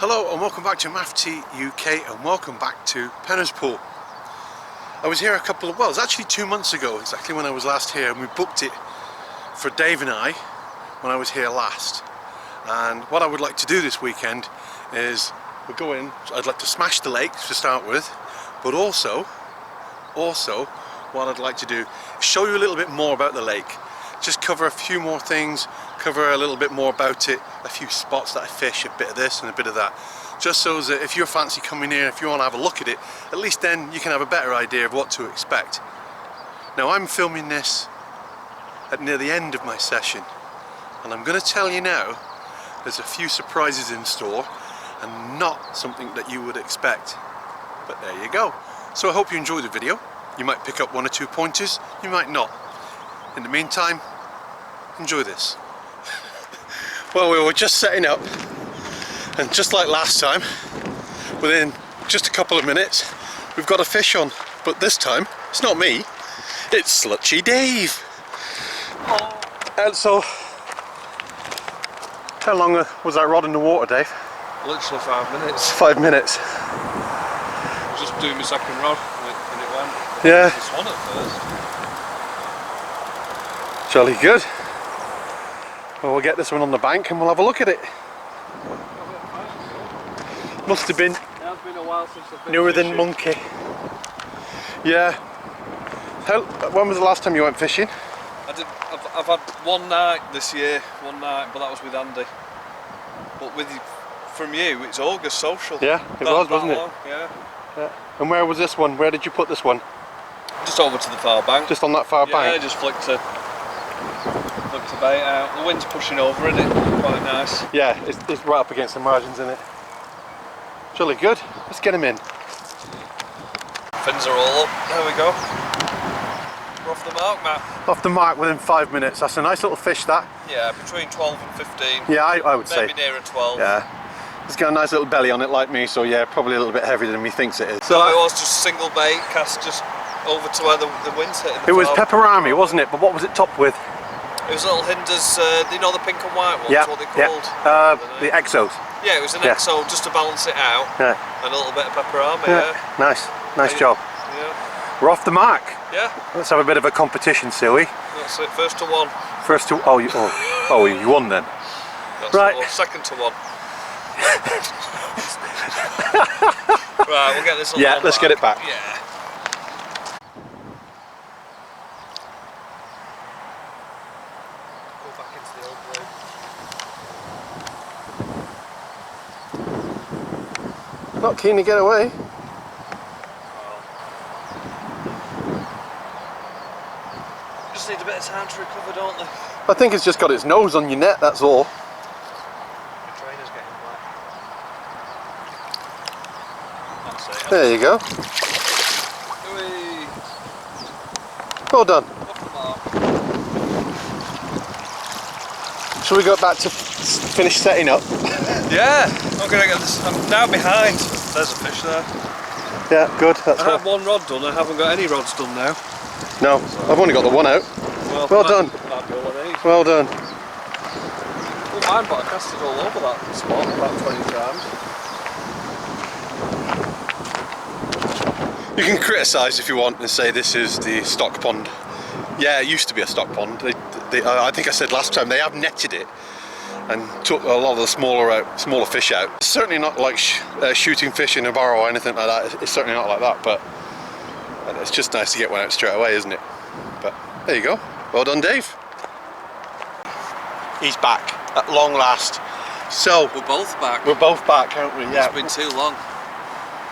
Hello and welcome back to MAFT UK and welcome back to Penner's Pool. I was here it was actually 2 months ago exactly when I was last here, and we booked it for Dave and I when I was here last. And what I would like to do this weekend is we'll go in, I'd like to smash the lake to start with, but also what I'd like to do is show you a little bit more about the lake. Just cover a few more things, cover a little bit more about it, a few spots that I fish, a bit of this and a bit of that. Just so that if you're fancy coming here, if you want to have a look at it, at least then you can have a better idea of what to expect. Now I'm filming this at near the end of my session, and I'm going to tell you now, there's a few surprises in store and not something that you would expect. But there you go. So I hope you enjoy the video. You might pick up 1 or 2 pointers, you might not. In the meantime, enjoy this. Well, we were just setting up, and just like last time, within just a couple of minutes, we've got a fish on. But this time, it's not me, it's Slutchy Dave. Oh. And so, how long was that rod in the water, Dave? Literally 5 minutes. 5 minutes. I was just doing my second rod and it went. Yeah. This one at first. Jolly good. Well, we'll get this one on the bank and we'll have a look at it. Must have been, It's been a while since I've been newer fishing. than monkey. Yeah. When was the last time you went fishing? I've had one night this year, but that was with Andy. But from you, it's August social. Yeah, it was, wasn't it? Long, yeah. And where was this one? Where did you put this one? Just over to the far bank. Just on that far bank? Yeah, just flicked a bait out. The wind's pushing over in it, quite nice. Yeah, it's right up against the margins, isn't it? Jolly good. Let's get him in. Fins are all up. There we go. We're off the mark, Matt. Off the mark within 5 minutes. That's a nice little fish, that. Yeah, between 12 and 15. Yeah, I would say. Maybe nearer 12. Yeah. It's got a nice little belly on it like me, so yeah, probably a little bit heavier than me thinks it is. So it was just single bait, cast just over to where the wind's hitting the It was farm. pepperami, wasn't it? But what was it topped with? It was little hinders, you know the pink and white ones, Yeah, what they yeah. called? The exos. Yeah, it was an Yeah. exo just to balance it out, Yeah. and a little bit of pepperami, Yeah. Nice job. Yeah. We're off the mark. Yeah, Let's have a bit of a competition, silly. that's it, first to one. First to, you won then. That's Right. the one. Second to one. Right, we'll get this on Yeah, the let's mark. get it back. Yeah. Go back into the old blue. Not keen to get away. Just need a bit of time to recover, don't they? I think it's just got its nose on your net, that's all. The trainer's getting wet. That's it. There you go. Whee! Well done. Off the mark. Shall we go back to finish setting up? Yeah, I'm gonna get this. I'm now behind. There's a fish there. Yeah, good. That's I all. had one rod done. I haven't got any rods done now. No, I've only got the one out. Well done. That'd be all I need. Well done. Well, mine, but I casted all over that spot about 20 times. You can criticise if you want and say this is the stock pond. Yeah, it used to be a stock pond. I think I said last time they have netted it and took a lot of the smaller fish out. It's certainly not like shooting fish in a barrow or anything like that. It's certainly not like that, but it's just nice to get one out straight away, isn't it? But there you go. Well done, Dave. He's back at long last. So We're both back. we're both back, aren't we? Yeah. It's been too long.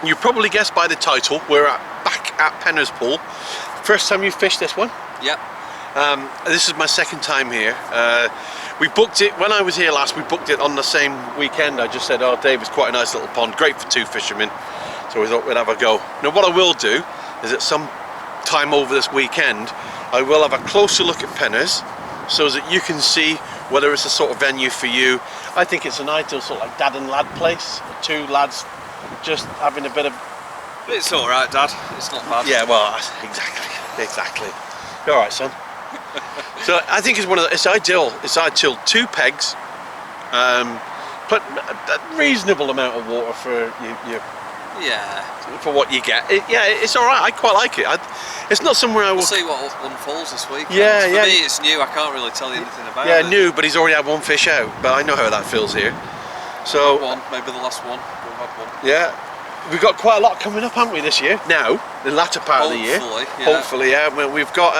You probably guessed by the title, we're back at Penner's Pool. First time you fished this one? Yep. This is my second time here. We booked it, when I was here last, we booked it on the same weekend. I just said, oh, Dave, it's quite a nice little pond, great for 2 fishermen. So we thought we'd have a go. Now what I will do is at some time over this weekend, I will have a closer look at Penner's so that you can see whether it's a sort of venue for you. I think it's an ideal sort of like dad and lad place. 2 lads just having a bit of... It's alright, Dad. It's not bad. Yeah, well, exactly. You alright, son? So I think it's one of the, it's ideal 2 pegs, But a reasonable amount of water for you Yeah. for what you get. Yeah, it's all right. I quite like it. It's not somewhere I will. We'll see what unfolds this week. Yeah, for yeah. me, it's new. I can't really tell you anything about Yeah, it. new, but he's already had one fish out. But I know how that feels here. So One, maybe the last one. We've had one. yeah, we've got quite a lot coming up, haven't we, this year? Now, the latter part of the year. Yeah. Hopefully, yeah. We've got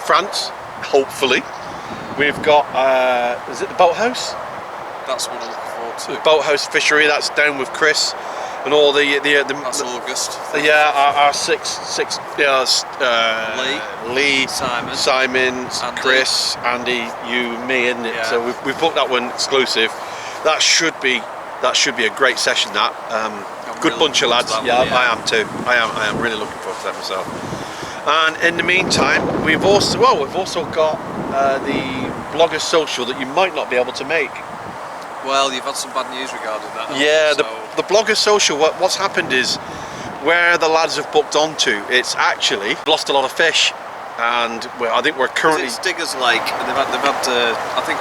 France. Hopefully, we've got is it the boathouse? That's what I'm looking forward to. The boathouse fishery. That's down with Chris and all the That's August. yeah, our six Lee, Simon, Andy. Chris, Andy, you, me, isn't it? Yeah. So we've booked that one exclusive. That should be a great session. That good really bunch of looking lads. forward to Yeah, that one, I am too. I am really looking forward to that myself. And in the meantime, we've also got the blogger social that you might not be able to make. Well, you've had some bad news regarding that. Yeah, so. the blogger social. What's happened is where the lads have booked onto, it's actually lost a lot of fish, and I think we're currently. It's Diggers Lake, and they've had I think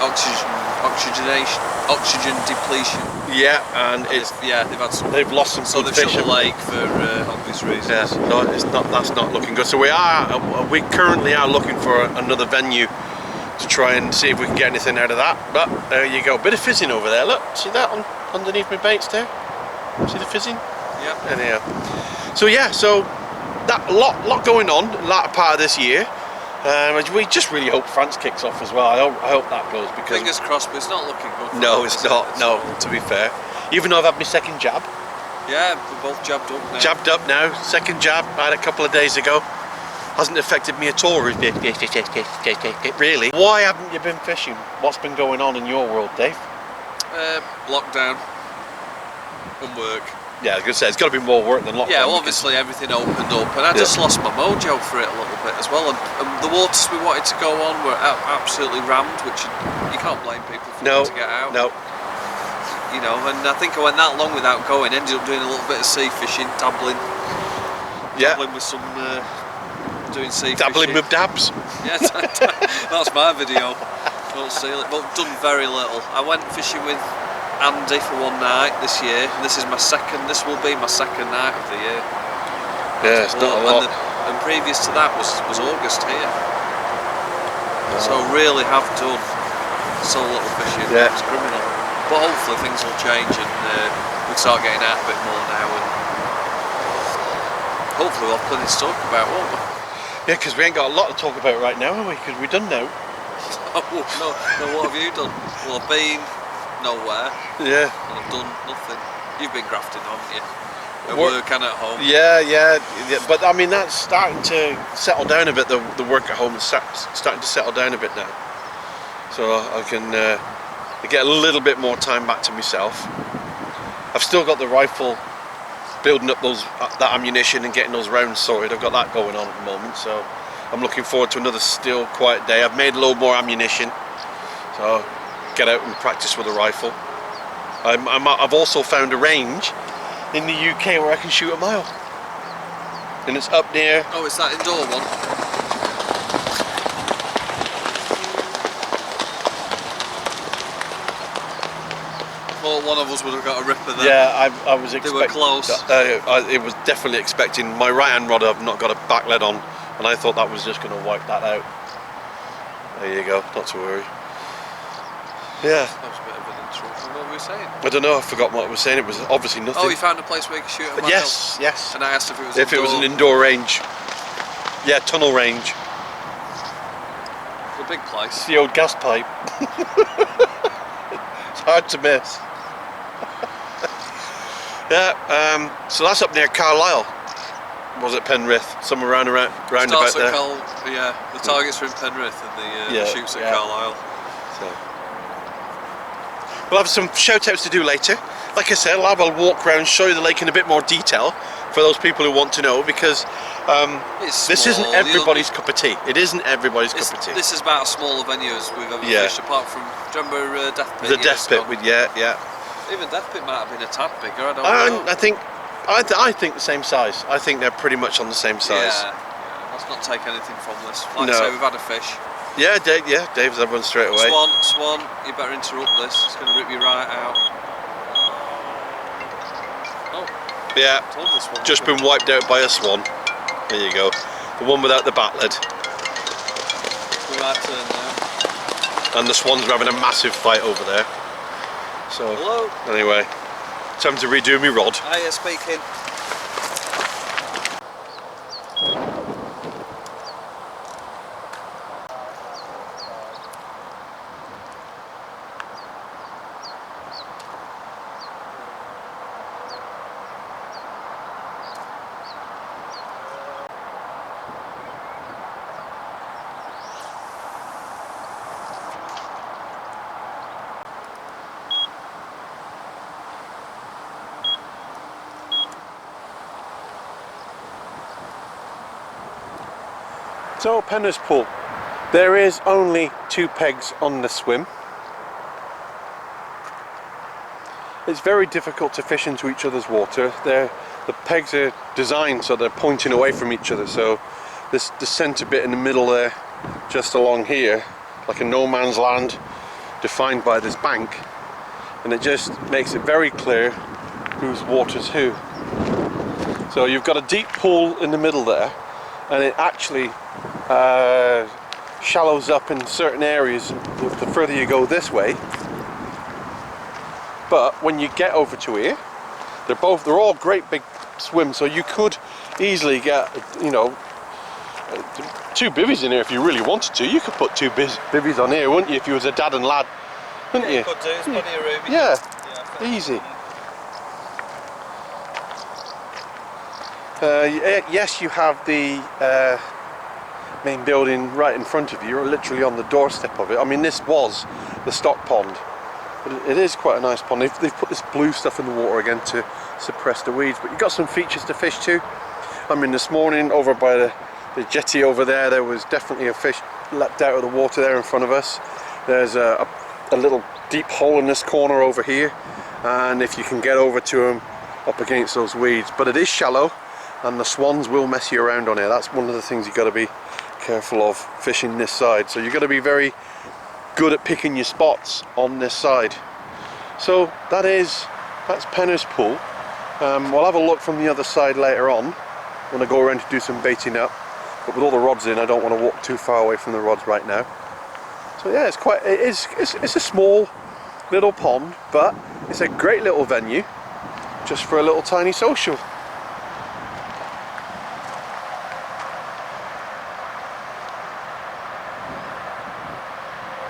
oxygen depletion. Yeah, and they've had some. they've lost some So good they've fish. shut the lake for obvious reasons. Yeah, no, that's not looking good. So we currently are looking for another venue to try and see if we can get anything out of that. But there you go, bit of fizzing over there. Look, see that underneath my baits there? See the fizzing? Yeah. Anyhow, so yeah, so that lot going on latter part of this year. We just really hope France kicks off as well. I hope that goes, because Fingers crossed, but it's not looking good. For no, them, it's is not. it? No, to be fair, even though I've had my second jab. Yeah, we're both jabbed up now. Jabbed up now. Second jab I had a couple of days ago. Hasn't affected me at all. Really. Why haven't you been fishing? What's been going on in your world, Dave? Lockdown and work. Yeah, I was going to say, it's got to be more work than lockdown. Yeah, well, obviously everything opened up, and I just lost my mojo for it a little bit as well. And the waters we wanted to go on were absolutely rammed, which you can't blame people for wanting to get out. No. You know, and I think I went that long without going. Ended up doing a little bit of sea fishing, dabbling with some doing sea Dabbling fishing. with dabs. Yeah, that's my video. Don't steal it. But done very little. I went fishing with Andy for one night this year. This will be my second night of the year. Yeah, it's not a lot. And previous to that was August here. So really have done so little fishing. Yeah. It's criminal. But hopefully things will change, and we'll start getting out a bit more now, and hopefully we'll have plenty to talk about, won't we? Yeah, because we ain't got a lot to talk about right now, have we? Because we're done now. Oh, no, what have you done? Well, I've been nowhere. Yeah. And I've done nothing. You've been grafting, haven't you? At Work- work and at home. Yeah, but I mean, that's starting to settle down a bit. The work at home is starting to settle down a bit now, so I can get a little bit more time back to myself. I've still got the rifle, building up that ammunition and getting those rounds sorted. I've got that going on at the moment, so I'm looking forward to another still quiet day. I've made a load more ammunition, so get out and practice with a rifle. I've also found a range in the UK where I can shoot a mile, and it's up near. Oh, it's that indoor one? Well, one of us would have got a ripper there. Yeah, I was expecting. They were close. It was definitely expecting. My right hand rod I've not got a back lead on, and I thought that was just going to wipe that out. There you go, not to worry. Yeah. That was a bit of an intro. What were we saying? I don't know, I forgot what I was saying. It was obviously nothing. Oh, you found a place where you could shoot a mile? Yes. And I asked if it was If it was an indoor range. Yeah, tunnel range. It's a big place. It's the old gas pipe. It's hard to miss. Yeah, so that's up near Carlisle. Was it Penrith? Somewhere round about there. Yeah, the targets are in Penrith, and the shoots at Carlisle. So. We'll have some shout outs to do later. Like I said, I'll have a walk around, show you the lake in a bit more detail for those people who want to know, because this isn't everybody's cup of tea. It isn't everybody's cup of tea. This is about as small a venue as we've ever fished, apart from, do you remember Death Pit? The Death Pit, yeah. Even Death Pit might have been a tad bigger, I don't know. I think the same size. I think they're pretty much on the same size. Yeah. Let's not take anything from this. Like I say, we've had a fish. Yeah, Dave's had one straight away. Swan, you better interrupt this. It's going to rip you right out. Yeah, Told this one, just been wiped out by a swan. There you go. The one without the bat lid. We might turn now. And the swans are having a massive fight over there. So, hello. Anyway, time to redo my rod. Hiya, speaking. So, Penner's Pool. There is only 2 pegs on the swim. It's very difficult to fish into each other's water. The pegs are designed so they're pointing away from each other, so this the centre bit in the middle there, just along here, like a no man's land defined by this bank, and it just makes it very clear whose water's who. So you've got a deep pool in the middle there, and it actually shallows up in certain areas the further you go this way. But when you get over to here, they're all great big swims, so you could easily get, you know, 2 bivvies in here if you really wanted to. You could put 2 bivvies on here, wouldn't you, if you was a dad and lad, wouldn't you? You could do, there's plenty of room. Yeah, Yeah, easy. Yes, you have the main building right in front of you. You're literally on the doorstep of it. I mean, this was the stock pond, but it is quite a nice pond. They've put this blue stuff in the water again to suppress the weeds, but you've got some features to fish too. I mean, this morning over by the jetty over there was definitely a fish leapt out of the water there in front of us. There's a little deep hole in this corner over here, and if you can get over to them up against those weeds, but it is shallow and the swans will mess you around on here. That's one of the things you've got to be careful of fishing this side, so you've got to be very good at picking your spots on this side. So that's Penner's Pool. We'll have a look from the other side later on when I go around to do some baiting up, but with all the rods in I don't want to walk too far away from the rods right now. So yeah, it's a small little pond, but it's a great little venue just for a little tiny social.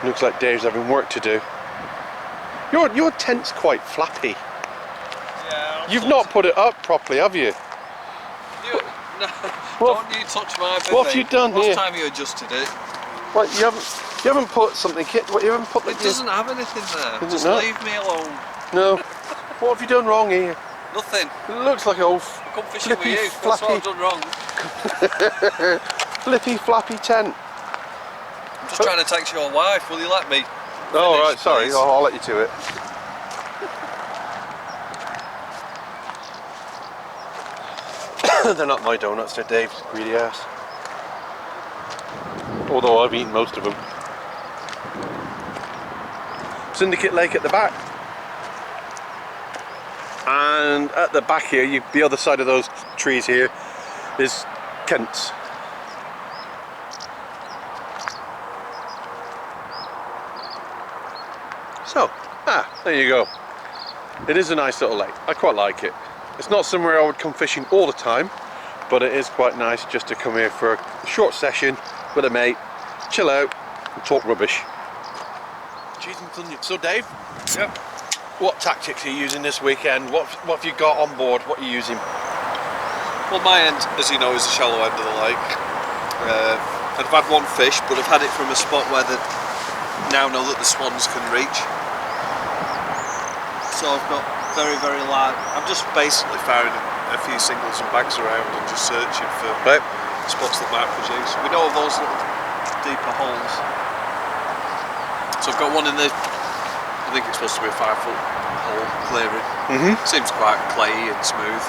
Looks like Dave's having work to do. Your tent's quite flappy. Yeah. You've not put it up properly, have you? No, don't you touch my bit. What have you done here? Last time you adjusted it. What, you haven't put something. What, you haven't put. It doesn't have anything there. Does Just it not? leave me alone. No. What have you done wrong here? Nothing. It looks like an old I come fishing with flippy, you. That's what I've done wrong. flippy flappy tent. I'm just trying to text your wife. Will you let me? Oh right, sorry. I'll let you to it. They're not my donuts, they're Dave's greedy ass. Although I've eaten most of them. Syndicate Lake at the back. And at the back here, the other side of those trees here, is Kent's. So, there you go. It is a nice little lake. I quite like it. It's not somewhere I would come fishing all the time, but it is quite nice just to come here for a short session with a mate, chill out and talk rubbish. Cheese and onion. So Dave, Yep. what tactics are you using this weekend? What have you got on board? What are you using? Well, my end, as you know, is the shallow end of the lake. I've had 1 fish, but I've had it from a spot where they now know that the swans can reach. So I've got very, very large. I'm just basically firing a few singles and bags around and just searching for spots that might produce. We know of those little deeper holes. So I've got one in the, I think it's supposed to be a 5-foot hole clearing. Seems quite clayey and smooth.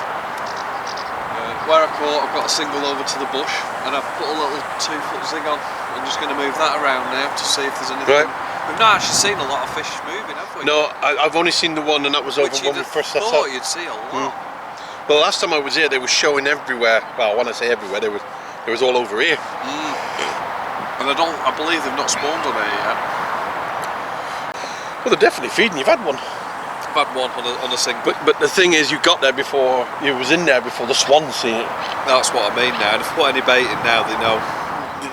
Where I caught, I've got a single over to the bush, and I've put a little 2-foot zig on. I'm just going to move that around now to see if there's anything. We've not actually seen a lot of fish moving, have we? No, I've only seen the one, and that was over when we first set up. You'd see a lot. Well, last time I was here, they were showing everywhere. Well, when I say everywhere, they was all over here. And I believe they've not spawned on here yet. Well, they're definitely feeding. You've had one. I've had one on a single. But the thing is, you got there before. You was in there before the swans see it. That's what I mean now. If they put any bait in now, they know.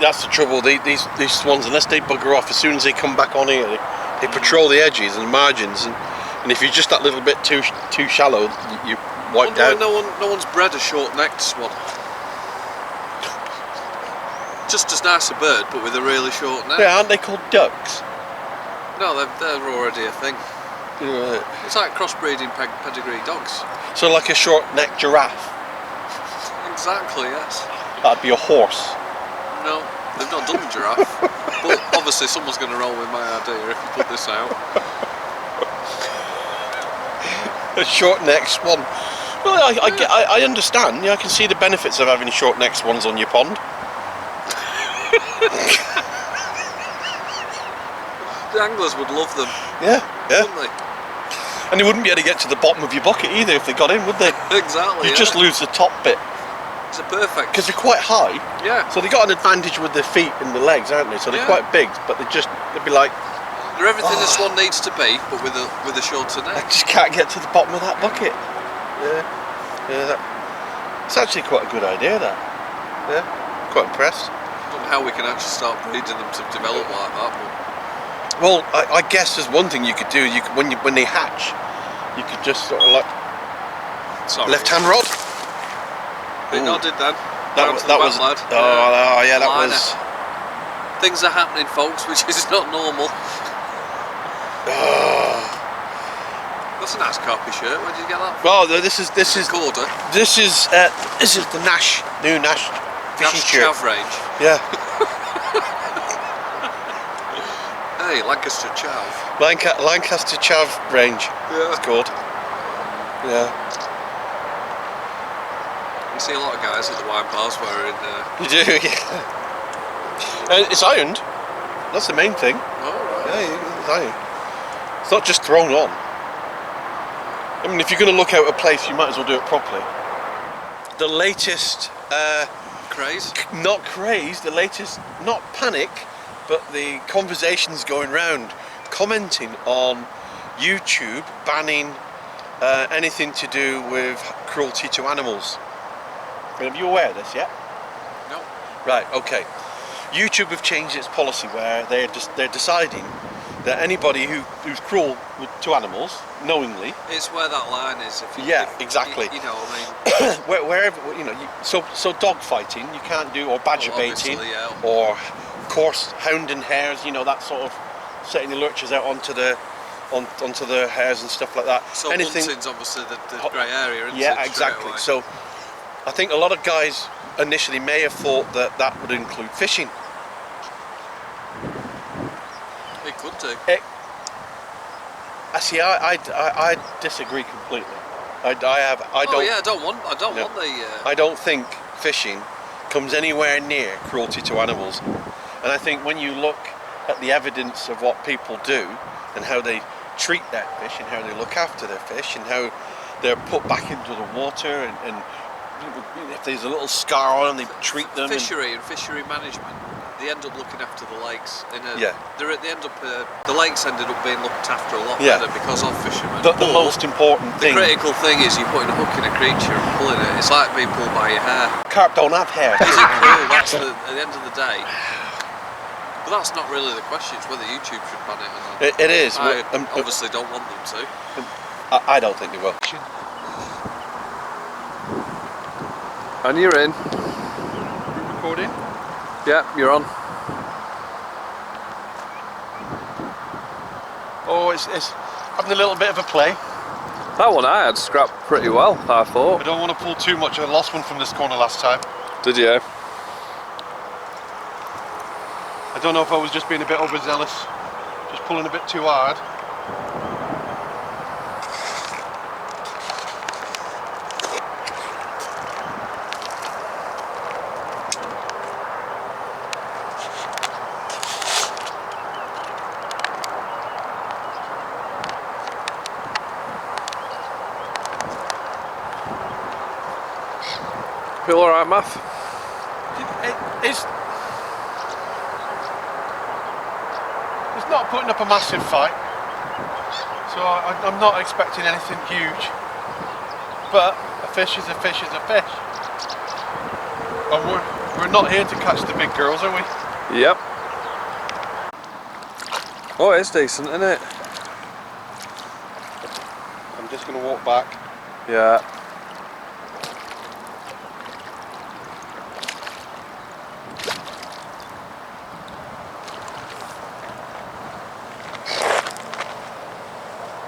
That's the trouble. These swans, unless they bugger off, as soon as they come back on here, they patrol the edges and the margins, and if you're just that little bit too shallow, you wipe out. No one's bred a short-necked swan. Just as nice a bird, but with a really short neck. Yeah, aren't they called ducks? No, they're already a thing. Yeah. It's like crossbreeding pedigree dogs. So like a short-necked giraffe. Exactly, yes. That'd be a horse. No, they've not done the giraffe. But obviously someone's going to roll with my idea if you put this out. A short-necked swan. Well, I understand. Yeah, I can see the benefits of having short-necked swans on your pond. The anglers would love them. Yeah. Wouldn't they? And they wouldn't be able to get to the bottom of your bucket either if they got in, would they? Exactly. You just lose the top bit. It's a perfect. Because they're quite high. Yeah. So they got an advantage with their feet and the legs, aren't they? So they're quite big, but they'd be like. They're everything a swan needs to be, but with a shorter I neck. just can't get to the bottom of that bucket. Yeah. It's actually quite a good idea, that. Yeah. Quite impressed. I don't know how we can actually start breeding them to develop like that. But Well, I guess there's one thing you could do. You could, when they hatch, you could just sort of like left-hand rod. They nodded then. That was. Oh yeah, that Liner. was. Things are happening, folks, which is not normal. That's a nice copy shirt. Where did you get that from? Well, this is Corder. This is the new Nash fishing Nash shirt. Chav range. Yeah. Hey, Lancaster Chav. Lancaster Chav range. Yeah. It's called. Yeah. You see a lot of guys at the wine bars wearing. You do, yeah. And it's ironed. That's the main thing. Oh, right. Yeah, it's ironed. It's not just thrown on. I mean, if you're going to look out a place, you might as well do it properly. The latest, Craze? not craze, the latest, not panic, but the conversations going round, commenting on YouTube banning anything to do with cruelty to animals. Are you aware of this yet? No. Right, okay. YouTube have changed its policy where they're deciding that anybody who's cruel to animals, knowingly. It's where that line is. Exactly. You know, I mean. Wherever, you know, so dog fighting you can't do, or badger baiting, or coarse hound and hares. You know, that sort of setting the lurchers out onto the hares and stuff like that. So hunting's obviously the grey area, isn't it? Yeah, exactly. So I think a lot of guys initially may have thought that would include fishing. It could do. I disagree completely. I don't want the. I don't think fishing comes anywhere near cruelty to animals, and I think when you look at the evidence of what people do and how they treat their fish and how they look after their fish and how they're put back into the water and if there's a little scar on them, they treat them. Fishery and fishery management. They end up looking after the lakes. The lakes ended up being looked after a lot better because of fishermen. The most important thing. The critical thing is you're putting a hook in a creature and pulling it. It's like being pulled by your hair. Carp don't have hair. Is it cruel? That's at the end of the day. But that's not really the question. It's whether YouTube should ban it or not. It is. I obviously don't want them to. I don't think they will. And you're in. You recording? Yeah, you're on. Oh, it's having a little bit of a play. That one I had scrapped pretty well, I thought. I don't want to pull too much. I lost one from this corner last time. Did you? I don't know if I was just being a bit overzealous, just pulling a bit too hard. Feel alright, Matt? It's not putting up a massive fight, so I'm not expecting anything huge. But a fish is a fish is a fish. And we're not here to catch the big girls, are we? Yep. Oh, it's decent, isn't it? I'm just going to walk back. Yeah.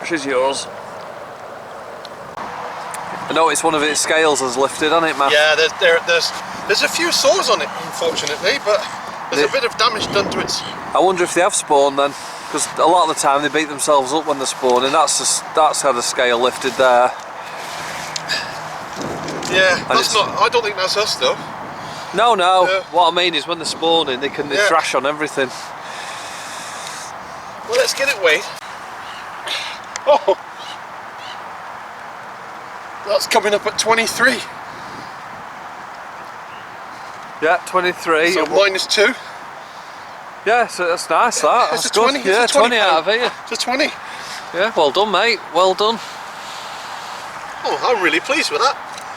Which is yours? I noticed one of its scales has lifted, hasn't it, Matt? Yeah, there's a few sores on it, unfortunately, but there's a bit of damage done to its... I wonder if they have spawned then, because a lot of the time they beat themselves up when they're spawning. That's how the scale lifted there. Yeah, that's not... I don't think that's us, though. No. What I mean is when they're spawning, they thrash on everything. Well, let's get it weighed. Oh! That's coming up at 23. Yeah, 23. So -2. Yeah, so that's nice. That's a good. 20. Yeah, It's a 20 out of it. It's a 20. Yeah, well done, mate. Well done. Oh, I'm really pleased with that.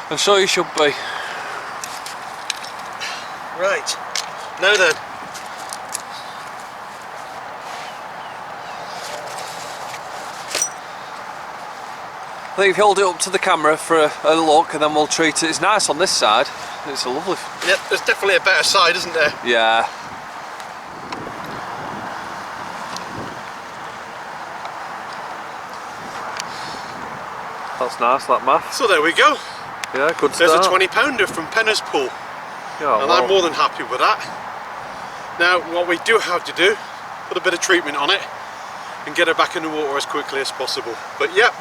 And so you should be. Right. Now then. I think if you hold it up to the camera for a look, and then we'll treat it. It's nice on this side. It's a lovely. Yep, there's definitely a better side, isn't there? Yeah. That's nice, that Matt. So there we go. Yeah, good There's start. a 20-pounder from Penner's Pool. Yeah, and well. I'm more than happy with that. Now, what we do have to do, put a bit of treatment on it and get her back in the water as quickly as possible. But yeah,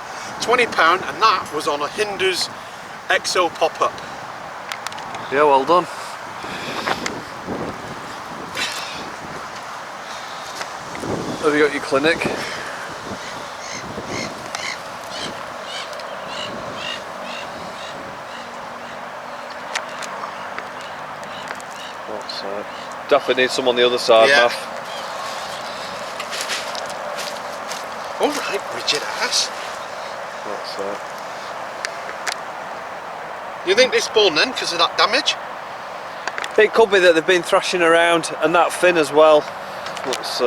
£20, and that was on a Hinders XO pop-up. Yeah, well done. Have you got your clinic? Definitely need some on the other side, Yeah. Matt. Alright, rigid ass. That's You think they spawned then because of that damage? It could be that they've been thrashing around, and that fin as well. That's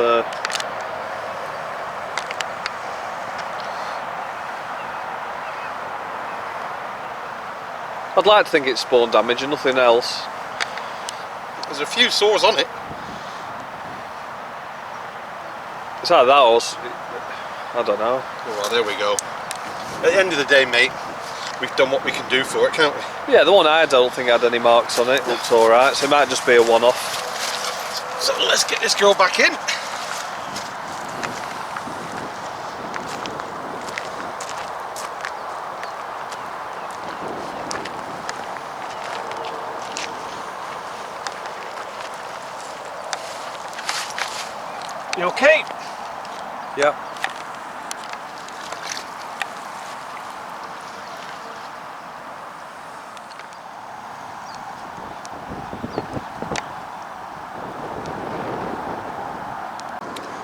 I'd like to think it's spawn damage and nothing else. There's a few sores on it. It's either that or I don't know. Oh, well, there we go. At the end of the day, mate, we've done what we can do for it, can't we? Yeah, the one I don't think had any marks on it. Looks alright, so it might just be a one-off. So let's get this girl back in. You okay? Yep.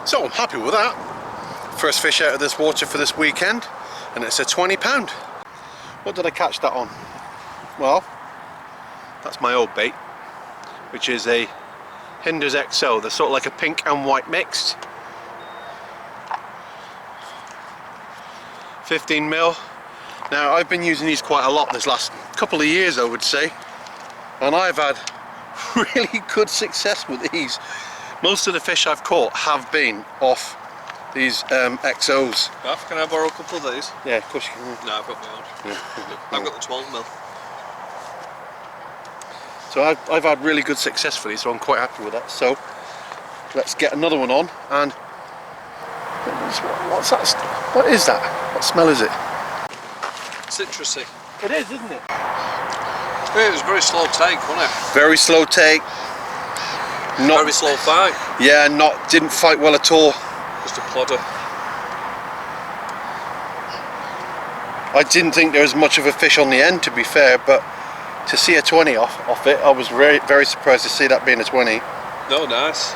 So I'm happy with that. First fish out of this water for this weekend, and it's a £20. What did I catch that on? Well, that's my old bait, which is a Hinders XO. They're sort of like a pink and white mixed. 15mm. Now I've been using these quite a lot this last couple of years, I would say, and I've had really good success with these. Most of the fish I've caught have been off these XOs. Gaff, can I borrow a couple of these? Yeah, of course you can. No, I've got my own. Yeah. I've got the 12mm. So I've had really good success for these, so I'm quite happy with that. So let's get another one on. And what's that? What is that? What smell is it? Citrusy. It is, isn't it? Yeah, it was a very slow take, wasn't it? Very slow take. Not Very slow fight. Yeah, didn't fight well at all. Just a plodder. I didn't think there was much of a fish on the end, to be fair, but to see a 20 off it. I was very surprised to see that being a 20. No, nice.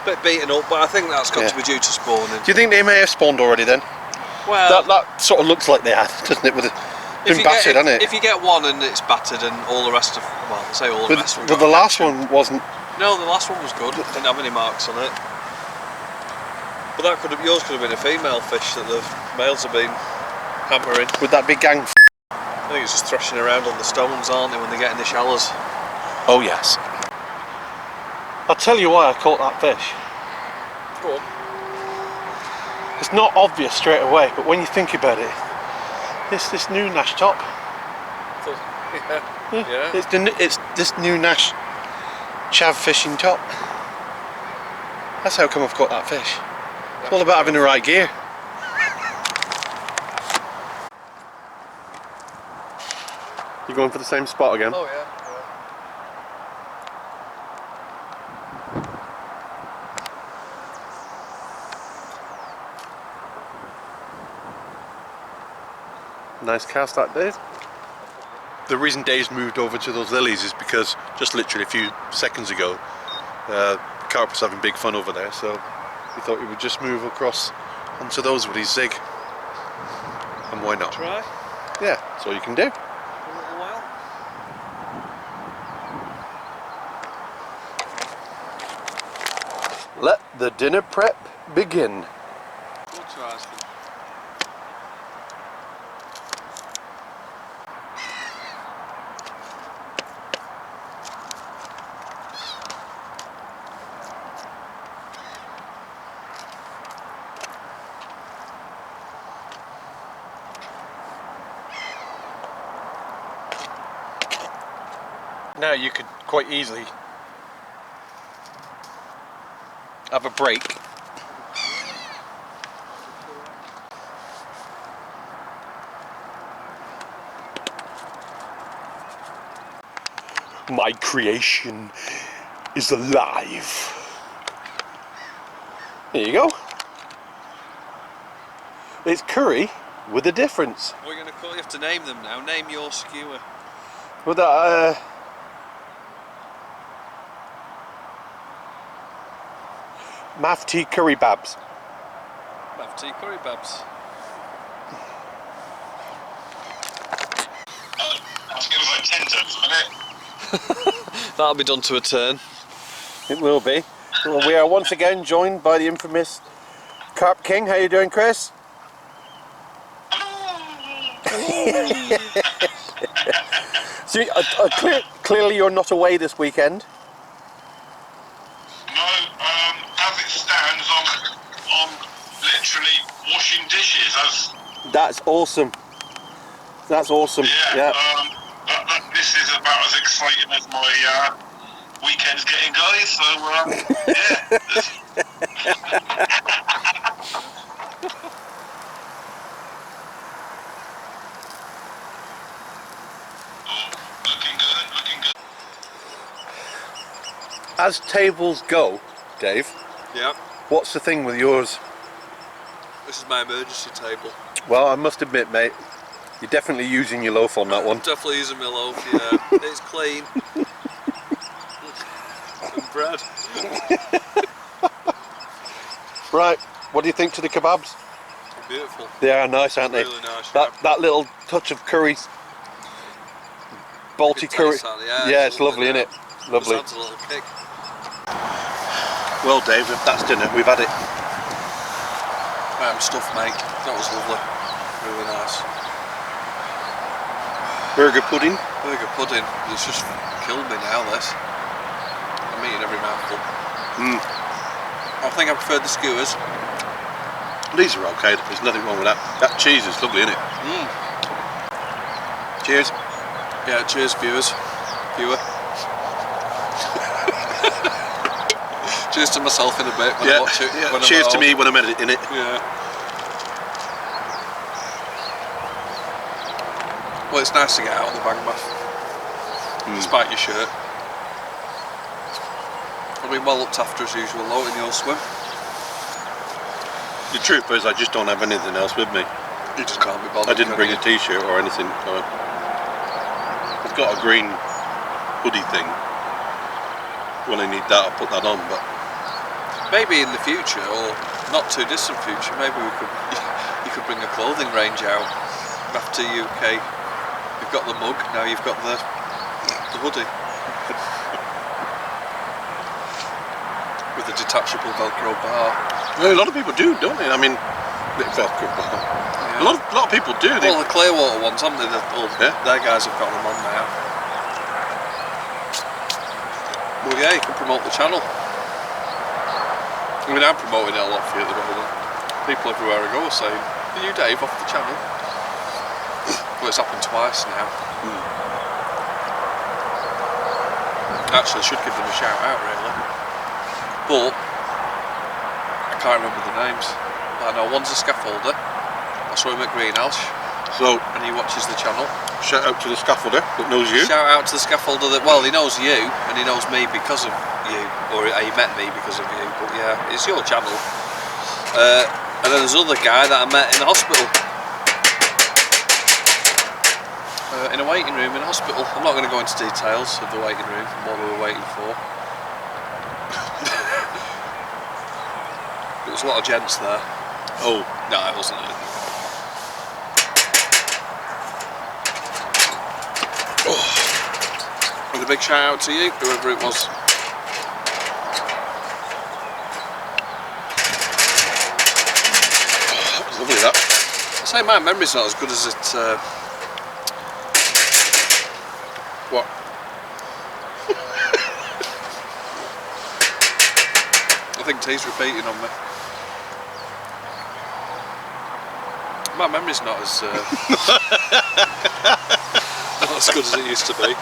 Bit beaten up, but I think that's got to be due to spawning. Do you think they may have spawned already then? Well, that sort of looks like they had, doesn't it? With it been battered, hasn't it? If you get one and it's battered and all the rest of, well, I say all the rest. But the last one wasn't. No, the last one was good. Didn't have any marks on it. But that yours could have been a female fish that the males have been hammering. With that big gang. I think it's just thrashing around on the stones, aren't they, when they get in the shallows? Oh yes. I'll tell you why I caught that fish. Go on. It's not obvious straight away, but when you think about it, it's this new Nash top. Yeah. It's this new Nash chav fishing top. That's how come I've caught that fish. It's all about having the right gear. You going for the same spot again? Oh yeah. Nice cast that, Dave. The reason Dave's moved over to those lilies is because just literally a few seconds ago, carp was having big fun over there, so he thought he would just move across onto those with his zig. And why not? Try. Yeah, that's all you can do. For a little while. Let the dinner prep begin. We'll try some. Now you could quite easily have a break. My creation is alive. There you go. It's curry with a difference. What are you going to call? You have to name them now. Name your skewer. With that, Mafti curry babs. Mafti curry babs. That's good as like 10 turns, isn't it? That'll be done to a turn. It will be. Well, we are once again joined by the infamous Carp King. How you doing, Chris? So, clearly you're not away this weekend. No, as it stands, I'm literally washing dishes. That's awesome. That's awesome. Yeah. This is about as exciting as my weekend's getting, guys. So, yeah. Looking good. As tables go, Dave, Yeah. what's the thing with yours? This is my emergency table. Well, I must admit, mate, you're definitely using your loaf on that one. Definitely using my loaf, yeah. It's clean. And bread. Right, what do you think to the kebabs? Beautiful. They are nice, aren't they? Really nice. That little touch of curry, Baltic curry. Yeah, it's lovely, isn't it? Lovely. Just adds a little kick. Well, Dave, if that's dinner, we've had it. Stuff, mate. That was lovely. Really nice. Burger pudding. Burger pudding. It's just killed me now, this. I'm eating every mouthful. I think I prefer the skewers. These are okay, there's nothing wrong with that. That cheese is lovely, isn't it? Cheers. Yeah, cheers, viewers. Viewer. Cheers to myself in a bit when I watch it. Yeah. When Cheers I'm to me when I'm editing it. Yeah. Well, it's nice to get out of the bag bath, despite your shirt. I've been well looked after as usual, though, in your swim. The truth is, I just don't have anything else with me. You just can't be bothered. I didn't bring a t-shirt or anything. So. got a green hoodie thing. When I need that, I'll put that on. But maybe in the future, or not too distant future, maybe we could you could bring a clothing range out. After UK, you've got the mug, now you've got the hoodie with a detachable Velcro bar. well, a lot of people do, don't they? I mean, Velcro bar. Yeah. A lot of people do. Well, the Clearwater ones, haven't they? Their guys have got them on now. Well, yeah, you can promote the channel. I mean, I'm promoting it a lot for you at the moment. People everywhere I go are saying, "Are you Dave off the channel?" Well, it's happened twice now. Actually, I should give them a shout out, really. But I can't remember the names. I know one's a scaffolder. I saw him at Greenhouse. So, and he watches the channel. Shout out to the scaffolder that knows you. Shout out to the scaffolder that, well, he knows you and he knows me because of you, or he met me because of you. But yeah, it's your channel. And then there's another guy that I met in the hospital. In a waiting room in a hospital. I'm not going to go into details of the waiting room and what we were waiting for. There was a lot of gents there. Oh, no, it wasn't it. Oh. And a big shout out to you, whoever it was. That was lovely, that. I say my memory's not as good as it. What? I think T's repeating on me. My memory's not as not as good as it used to be.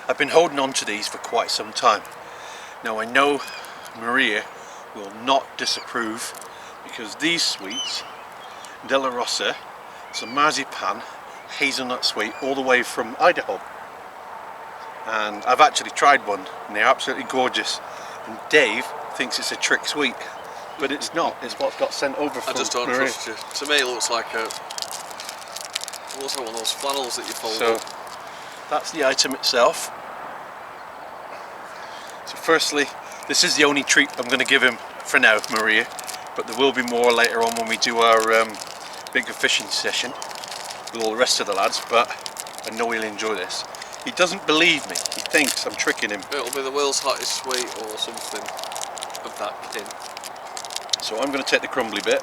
I've been holding on to these for quite some time. Now I know Maria will not disapprove because these sweets, Della Rosa, it's a marzipan hazelnut sweet all the way from Idaho. And I've actually tried one and they're absolutely gorgeous. And Dave thinks it's a trick sweet, but it's not. It's what got sent over from I just don't Maria. trust you. To me it looks like one of those flannels that you fold So up. that's the item itself. So firstly, this is the only treat I'm going to give him for now, Maria, but there will be more later on when we do our bigger fishing session with all the rest of the lads, but I know he'll enjoy this. He doesn't believe me, he thinks I'm tricking him. It'll be the world's hottest sweet or something of that kin. So I'm going to take the crumbly bit.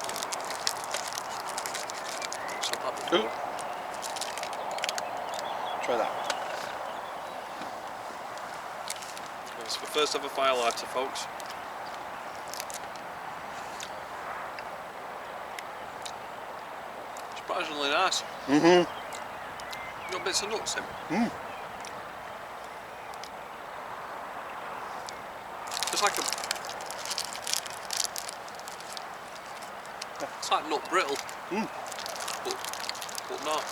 So that'd be Cool. cool. Try that. It's my first ever firelighter, folks. Surprisingly nice. Mm-hmm. Got bits of nuts in. Mm. It's like it's like nut brittle. Mm. But not.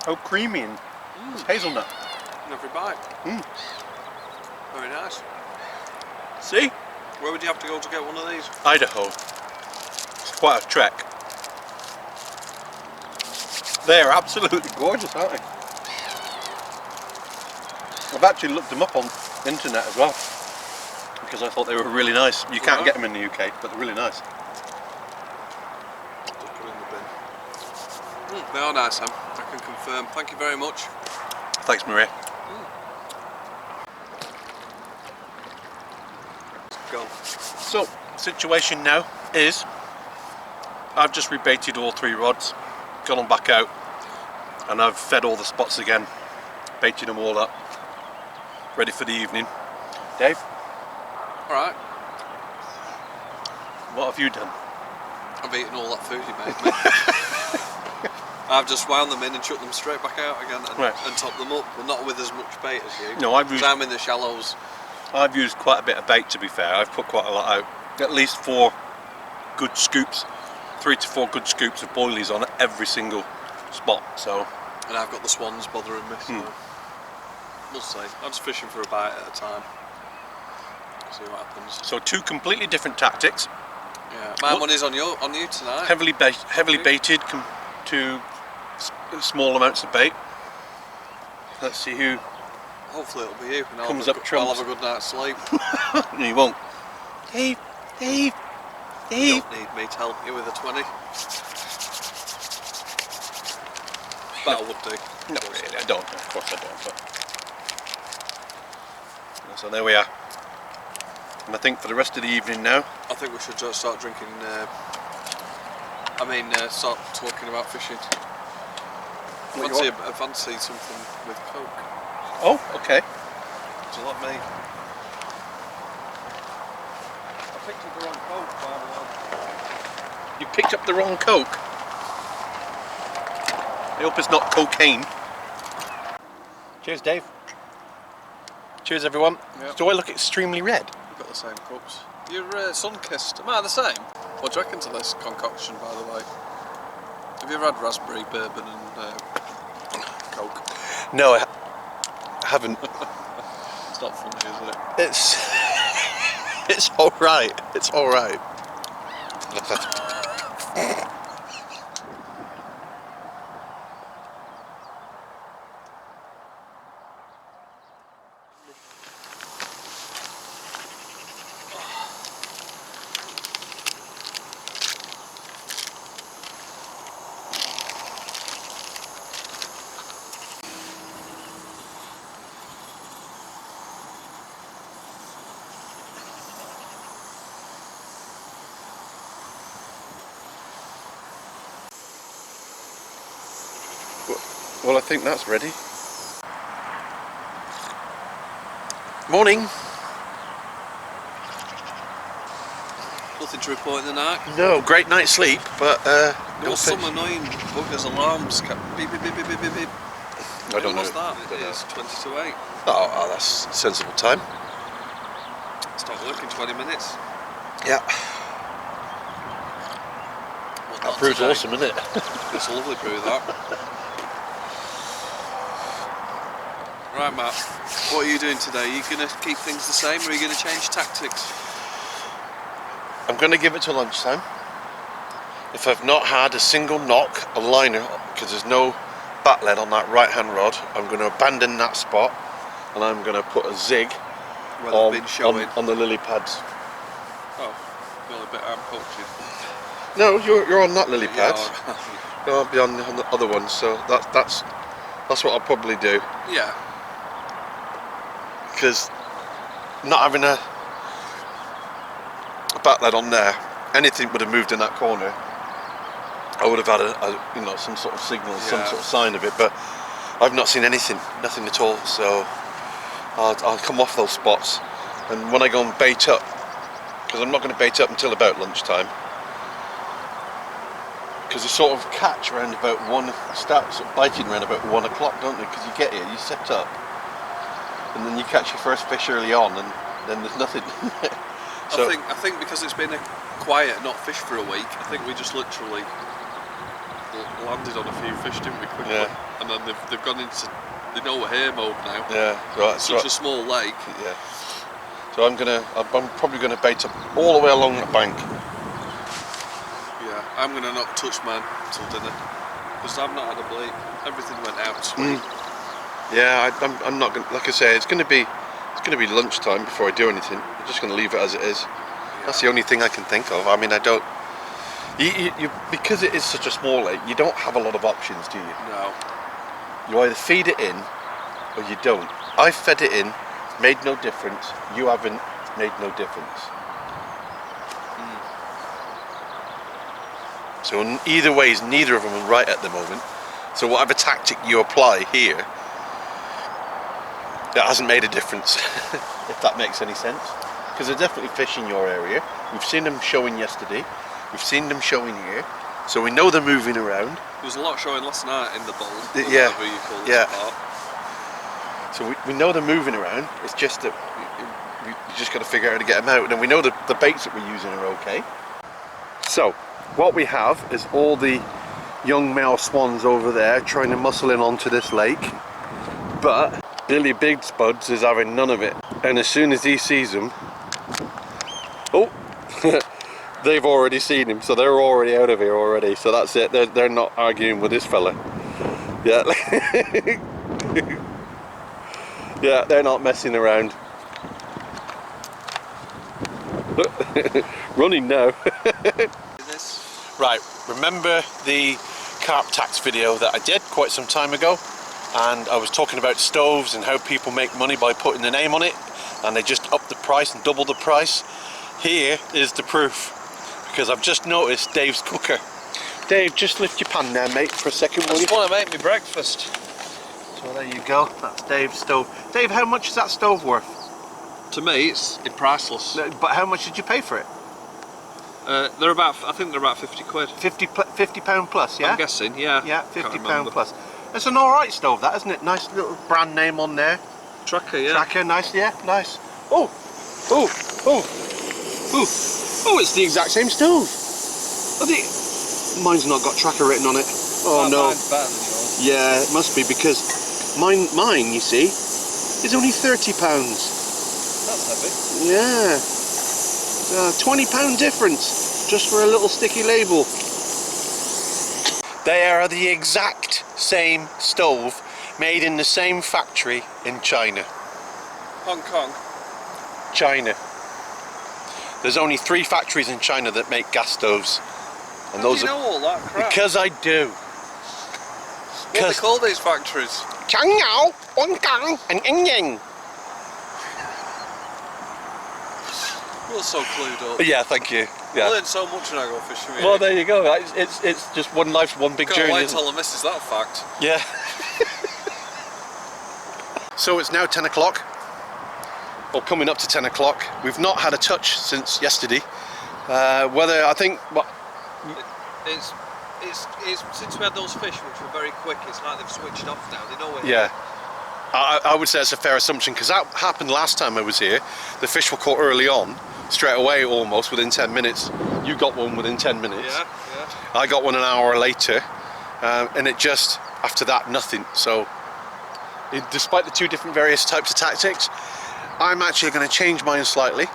How creamy and it's hazelnut. In every bite. Mm. Very nice. See? Where would you have to go to get one of these? Idaho. It's quite a trek. They're absolutely gorgeous, aren't they? I've actually looked them up on the internet as well. because I thought they were really nice. You can't get them in the UK, but they're really nice. Just put it in the bin. They are nice, Sam. I can confirm. Thank you very much. Thanks, Maria. Go. So, situation now is I've just rebaited all 3 rods, gone on back out, and I've fed all the spots again, baited them all up, ready for the evening. Dave, Alright. what have you done? I've eaten all that food you made me. I've just wound them in and chucked them straight back out again and topped them up, but not with as much bait as you. No, I've used, I'm in the shallows. I've used quite a bit of bait, to be fair. I've put quite a lot out. At least 4 good scoops, 3 to 4 good scoops of boilies on every single spot. So, And I've got the swans bothering me, so we'll see. I'm just fishing for a bite at a time. See what happens. so 2 completely different tactics. Yeah, my money's on you tonight. Heavily baited to small amounts of bait. Let's see who Hopefully it'll be you, and comes I'll up have trumps. a good night's sleep. No, you won't. Dave. You don't need me to help you with a 20. But I would do. No, really, I don't. Of course I don't. But... So there we are. And I think for the rest of the evening now, I think we should just start drinking. Start talking about fishing. I fancy something with Coke. oh, okay. Would you like me? I picked up the wrong Coke, by the way. You picked up the wrong Coke. I hope it's not cocaine. Cheers, Dave. Cheers, everyone. Yep. Do I look extremely red? We've got the same cups. You're sun-kissed. Am I the same? What do you reckon to this concoction, by the way? Have you ever had raspberry bourbon and Coke? No, I haven't. It's not funny, is it? It's all right. It's all right. Well, I think that's ready. Morning. Nothing to report in the night. No, great night's sleep, but There was some annoying buggers alarms kept beep beep beep beep beep beep beep. I don't know. What's that? Don't It know. is 20 to 8. Oh, that's a sensible time. Start working 20 minutes. Yeah. Well, That not proves today. awesome, isn't it? It's a lovely brew, that. Right, Matt. What are you doing today? Are you going to keep things the same, or are you going to change tactics? I'm going to give it to lunchtime. If I've not had a single knock, a liner, because there's no bat lead on that right hand rod, I'm going to abandon that spot and I'm going to put a zig Where on, they've been showing. on the lily pads. Oh, the only bit I'm poaching. No, you're on that lily pad. Yeah, No, I'll be on the other one, so that's what I'll probably do. yeah. Because not having a bat lead on there, anything would have moved in that corner. I would have had some sort of signal, some sort of sign of it, but I've not seen anything, nothing at all. So I'll come off those spots, and when I go and bait up, because I'm not going to bait up until about lunchtime, because they sort of catch around about start sort of biting around about 1 o'clock, don't they? Because you get here, you set up, and then you catch your first fish early on, and then there's nothing. So, I think because it's been a quiet, not fish for a week, I think we just literally landed on a few fish, didn't we, quickly? Yeah. And then they've gone into, they know we're here mode now. yeah, right. It's So such a small lake. yeah. So I'm probably gonna bait up all the way along the bank. Yeah, I'm going to not touch mine till dinner, because I've not had a bleep. Everything went out sweet. Yeah, I'm not gonna. Like I say, it's gonna be lunchtime before I do anything. just going to leave it as it is. That's the only thing I can think of. I mean, I don't... You because it is such a small lake, you don't have a lot of options, do you? No. You either feed it in or you don't. I fed it in, made no difference. You haven't, made no difference. So in either ways, neither of them are right at the moment. So whatever tactic you apply here, that hasn't made a difference, if that makes any sense. Because they're definitely fish in your area. We've seen them showing yesterday. We've seen them showing here. So we know they're moving around. There was a lot showing last night in the bowl. Yeah. Whatever you call this part. So we know they're moving around. It's just that we just got to figure out how to get them out. And we know that the baits that we're using are okay. So what we have is all the young male swans over there trying to muscle in onto this lake. But Billy Big Spuds is having none of it. And as soon as he sees them, oh, they've already seen him, so they're already out of here already. So that's it. They're not arguing with this fella. Yeah. Yeah, they're not messing around. Running now. Right, remember the carp tax video that I did quite some time ago? And I was talking about stoves and how people make money by putting the name on it, and they just up the price and double the price. Here is the proof, because I've just noticed Dave's cooker. Dave, just lift your pan there, mate, for a second, will you? I just want to make me breakfast. So there you go, that's Dave's stove. Dave, how much is that stove worth? To me, it's priceless. No, but how much did you pay for it? They're about, I think they're about 50 quid. £50 plus, yeah? I'm guessing, yeah. Yeah, £50 plus. It's an alright stove, that, isn't it? Nice little brand name on there. Tracker, yeah. Tracker, nice, yeah, nice. Oh, oh, oh, oh, oh, it's the exact same stove. Mine's not got Tracker written on it. Oh no. Mine's better than yours. Yeah, it must be, because mine, you see, is only £30. That's heavy. Yeah. £20 difference, just for a little sticky label. They are the exact same stove, made in the same factory in China. Hong Kong? China. There's only 3 factories in China that make gas stoves. And How those do you know all that crap? Because I do. What do they call these factories? Changyao, Hongkong, and Yingying. You're so clued up. Yeah, thank you. Yeah. I learned so much when I go fishing with Well, you. there you go. It's just one life's one big Can't journey. wait Isn't till the missus that fact. Yeah. So it's now 10 o'clock, or coming up to 10 o'clock. We've not had a touch since yesterday. Whether, I think, what? It's since we had those fish, which were very quick, it's like they've switched off now. They know it. Yeah. I would say it's a fair assumption, because that happened last time I was here. The fish were caught early on, straight away almost, within 10 minutes. You got one within 10 minutes. Yeah, yeah. I got one an hour later, and it just, after that, nothing. So, despite the 2 different various types of tactics, I'm actually going to change mine slightly.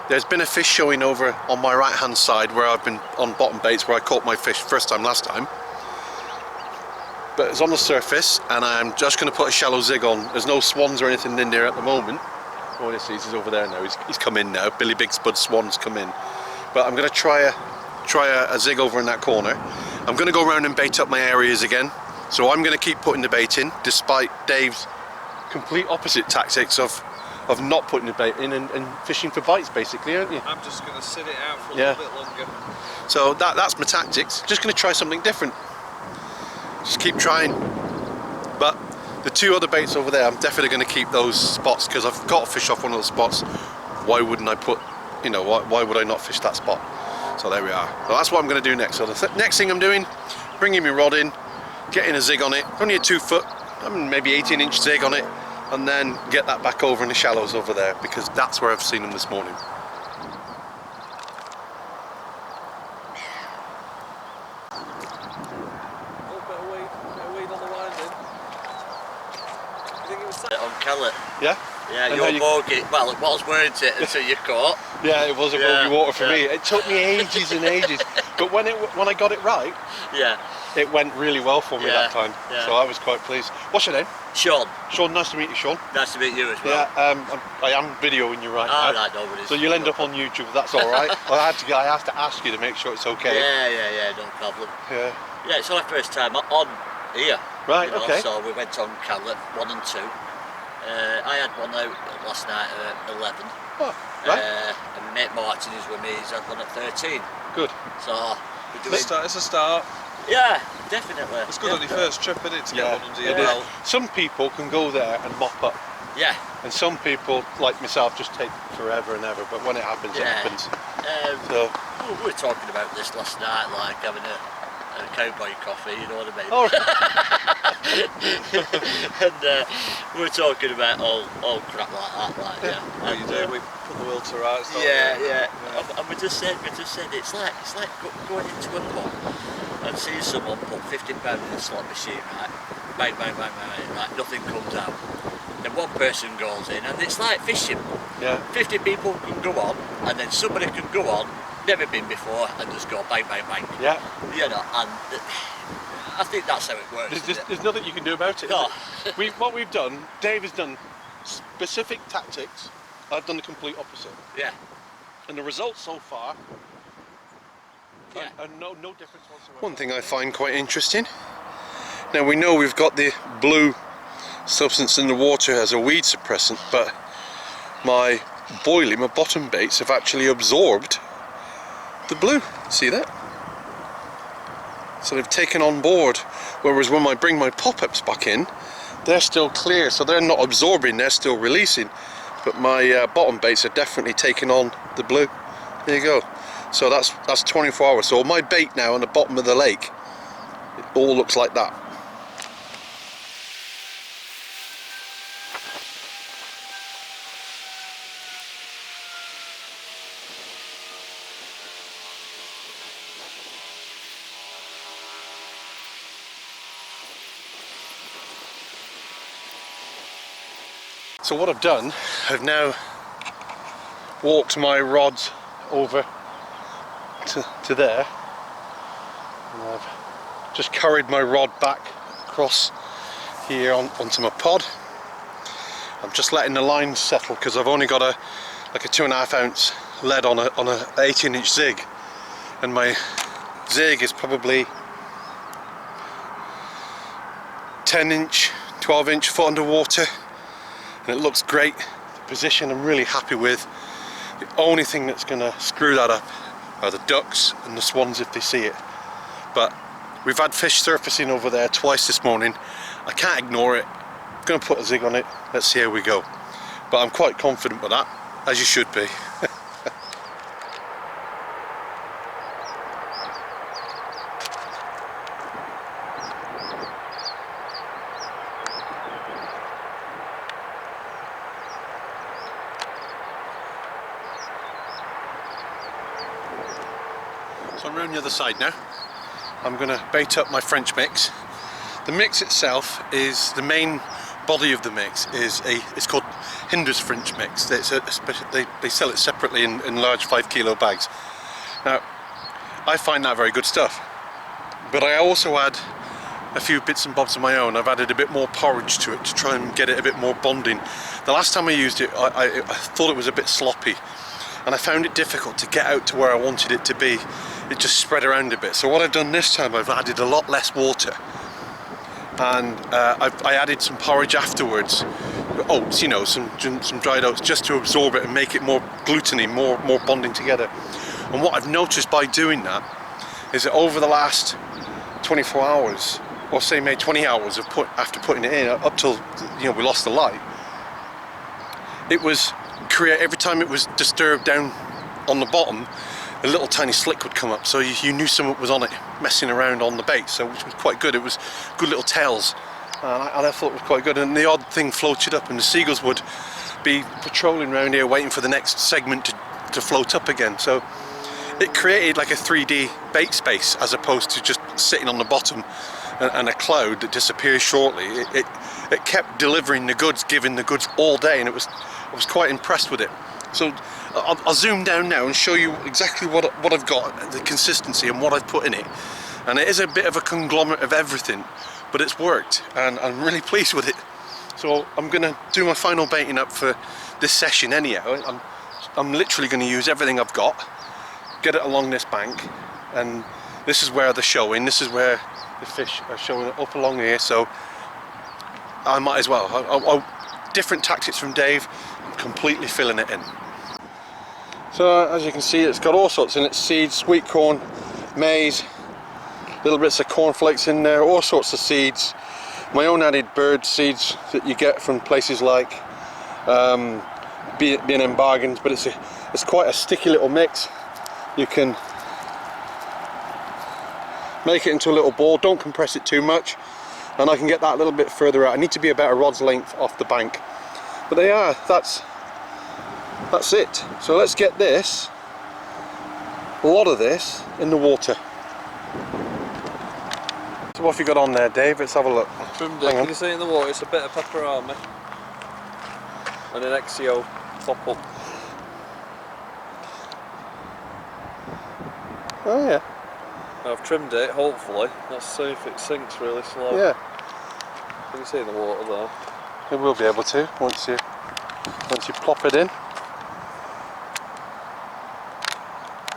There's been a fish showing over on my right hand side where I've been on bottom baits, where I caught my fish first time last time. But it's on the surface, and I'm just going to put a shallow zig on. There's no swans or anything in there at the moment. Oh, this he's over there now. He's come in now. Billy Big Spud swans come in. But I'm going to try a zig over in that corner. I'm going to go around and bait up my areas again. So I'm going to keep putting the bait in, despite Dave's complete opposite tactics of not putting the bait in and fishing for bites, basically, aren't you? I'm just going to sit it out for a Yeah. little bit longer. So that's my tactics. Just going to try something different. Just keep trying. But the 2 other baits over there, I'm definitely going to keep those spots, because I've got to fish off one of those spots. Why wouldn't I put, you know, why would I not fish that spot? So there we are. So that's what I'm going to do next. So the next thing I'm doing, bringing my rod in, getting a zig on it, only a 2 foot, maybe 18-inch zig on it, and then get that back over in the shallows over there, because that's where I've seen them this morning. On Kellet. Yeah? Yeah, And your how you- bogey. Well, it was, weren't it, until you caught? Yeah, it was a Yeah, bogey water for yeah. me. It took me ages and ages, but when I got it right, Yeah. it went really well for me that time. Yeah. So I was quite pleased. What's your name? Sean, Sean, nice to meet you, Sean. nice to meet you as well. Yeah, I am videoing you right now. Right, no worries. So you'll end up on YouTube, that's all right. I have to ask you to make sure it's okay. Yeah, no problem. Yeah. Yeah, it's our first time on here. Right, you know, okay. So we went on Callet 1 and 2. I had one out last night at 11. Oh, right. And my mate Martin is with me, he's had one at 13. Good. So we're doing... It's a start. Yeah, definitely. It's good on your first trip, isn't it, to get one under your it is. belt. Some people can go there and mop up. Yeah. And some people, like myself, just take forever and ever, but when it happens, it happens. So we were talking about this last night, like having a cowboy coffee, you know what I mean? Oh. And we were talking about all crap like that, like, yeah. What you do, we put the will to rights, don't we? Yeah. And we just said it's like going into a pub and seeing someone put £50 in a slot machine, right? Bang, right, nothing comes out. Then one person goes in, and it's like fishing. Yeah. 50 people can go on, and then somebody can go on, never been before, and just go bang. Yeah. You know, and I think that's how it works. There's nothing you can do about it. No. What we've done, Dave has done specific tactics. I've done the complete opposite. Yeah. And the results so far Yeah. are no difference whatsoever. One thing I find quite interesting. Now we know we've got the blue substance in the water as a weed suppressant, but my bottom baits have actually absorbed the blue. See that? So they've taken on board, whereas when I bring my pop-ups back in, they're still clear, so they're not absorbing, they're still releasing, but my bottom baits are definitely taking on the blue. There you go. So that's 24 hours. So my bait now on the bottom of the lake, it all looks like that. So what I've done, I've now walked my rods over to there, and I've just carried my rod back across here onto my pod. I'm just letting the line settle because I've only got like a 2.5 ounce lead on a 18-inch zig, and my zig is probably 10-inch, 12-inch foot underwater. And it looks great. The position I'm really happy with. The only thing that's going to screw that up are the ducks and the swans if they see it. But we've had fish surfacing over there twice this morning. I can't ignore it. I'm going to put a zig on it. Let's see how we go. But I'm quite confident with that, as you should be. So I'm around the other side now. I'm going to bait up my French mix. The mix itself is, the main body of the mix is it's called Hinder's French mix. They sell it separately in large 5 kilo bags. Now, I find that very good stuff. But I also add a few bits and bobs of my own. I've added a bit more porridge to it to try and get it a bit more bonding. The last time I used it, I thought it was a bit sloppy, and I found it difficult to get out to where I wanted it to be. It just spread around a bit. So what I've done this time, I've added a lot less water, and I added some porridge afterwards, oats, you know, some dried oats, just to absorb it and make it more gluteny, more bonding together. And what I've noticed by doing that is that over the last 24 hours, or say maybe 20 hours after putting it in, up till, you know, we lost the light, it was every time it was disturbed down on the bottom, a little tiny slick would come up, so you knew someone was on it messing around on the bait, so which was quite good. It was good little tails, and I thought it was quite good. And the odd thing floated up, and the seagulls would be patrolling around here waiting for the next segment to float up again. So it created like a 3D bait space as opposed to just sitting on the bottom and a cloud that disappears shortly. It kept delivering the goods, giving the goods all day, and I was quite impressed with it. So I'll zoom down now and show you exactly what I've got, the consistency and what I've put in it. and it is a bit of a conglomerate of everything, but it's worked and I'm really pleased with it. So I'm gonna do my final baiting up for this session anyhow. I'm literally going to use everything I've got, get it along this bank, and this is where they're showing, this is where the fish are showing up along here, so I might as well. Different tactics from Dave, I'm completely filling it in. So as you can see, it's got all sorts in it: seeds, sweet corn, maize, little bits of cornflakes in there, all sorts of seeds, my own added bird seeds that you get from places like B&M Bargains, but it's quite a sticky little mix. You can make it into a little ball, don't compress it too much, and I can get that a little bit further out. I need to be about a rod's length off the bank, but they are, that's it. So let's get this, a lot of this, in the water. So what have you got on there, Dave? Let's have a look. Trimmed it. Can you see it in the water? It's a bit of pepperami and an XCO pop up. Oh yeah. I've trimmed it, hopefully. Let's see if it sinks really slow. Yeah. Can you see in the water there? You will be able to once you plop it in.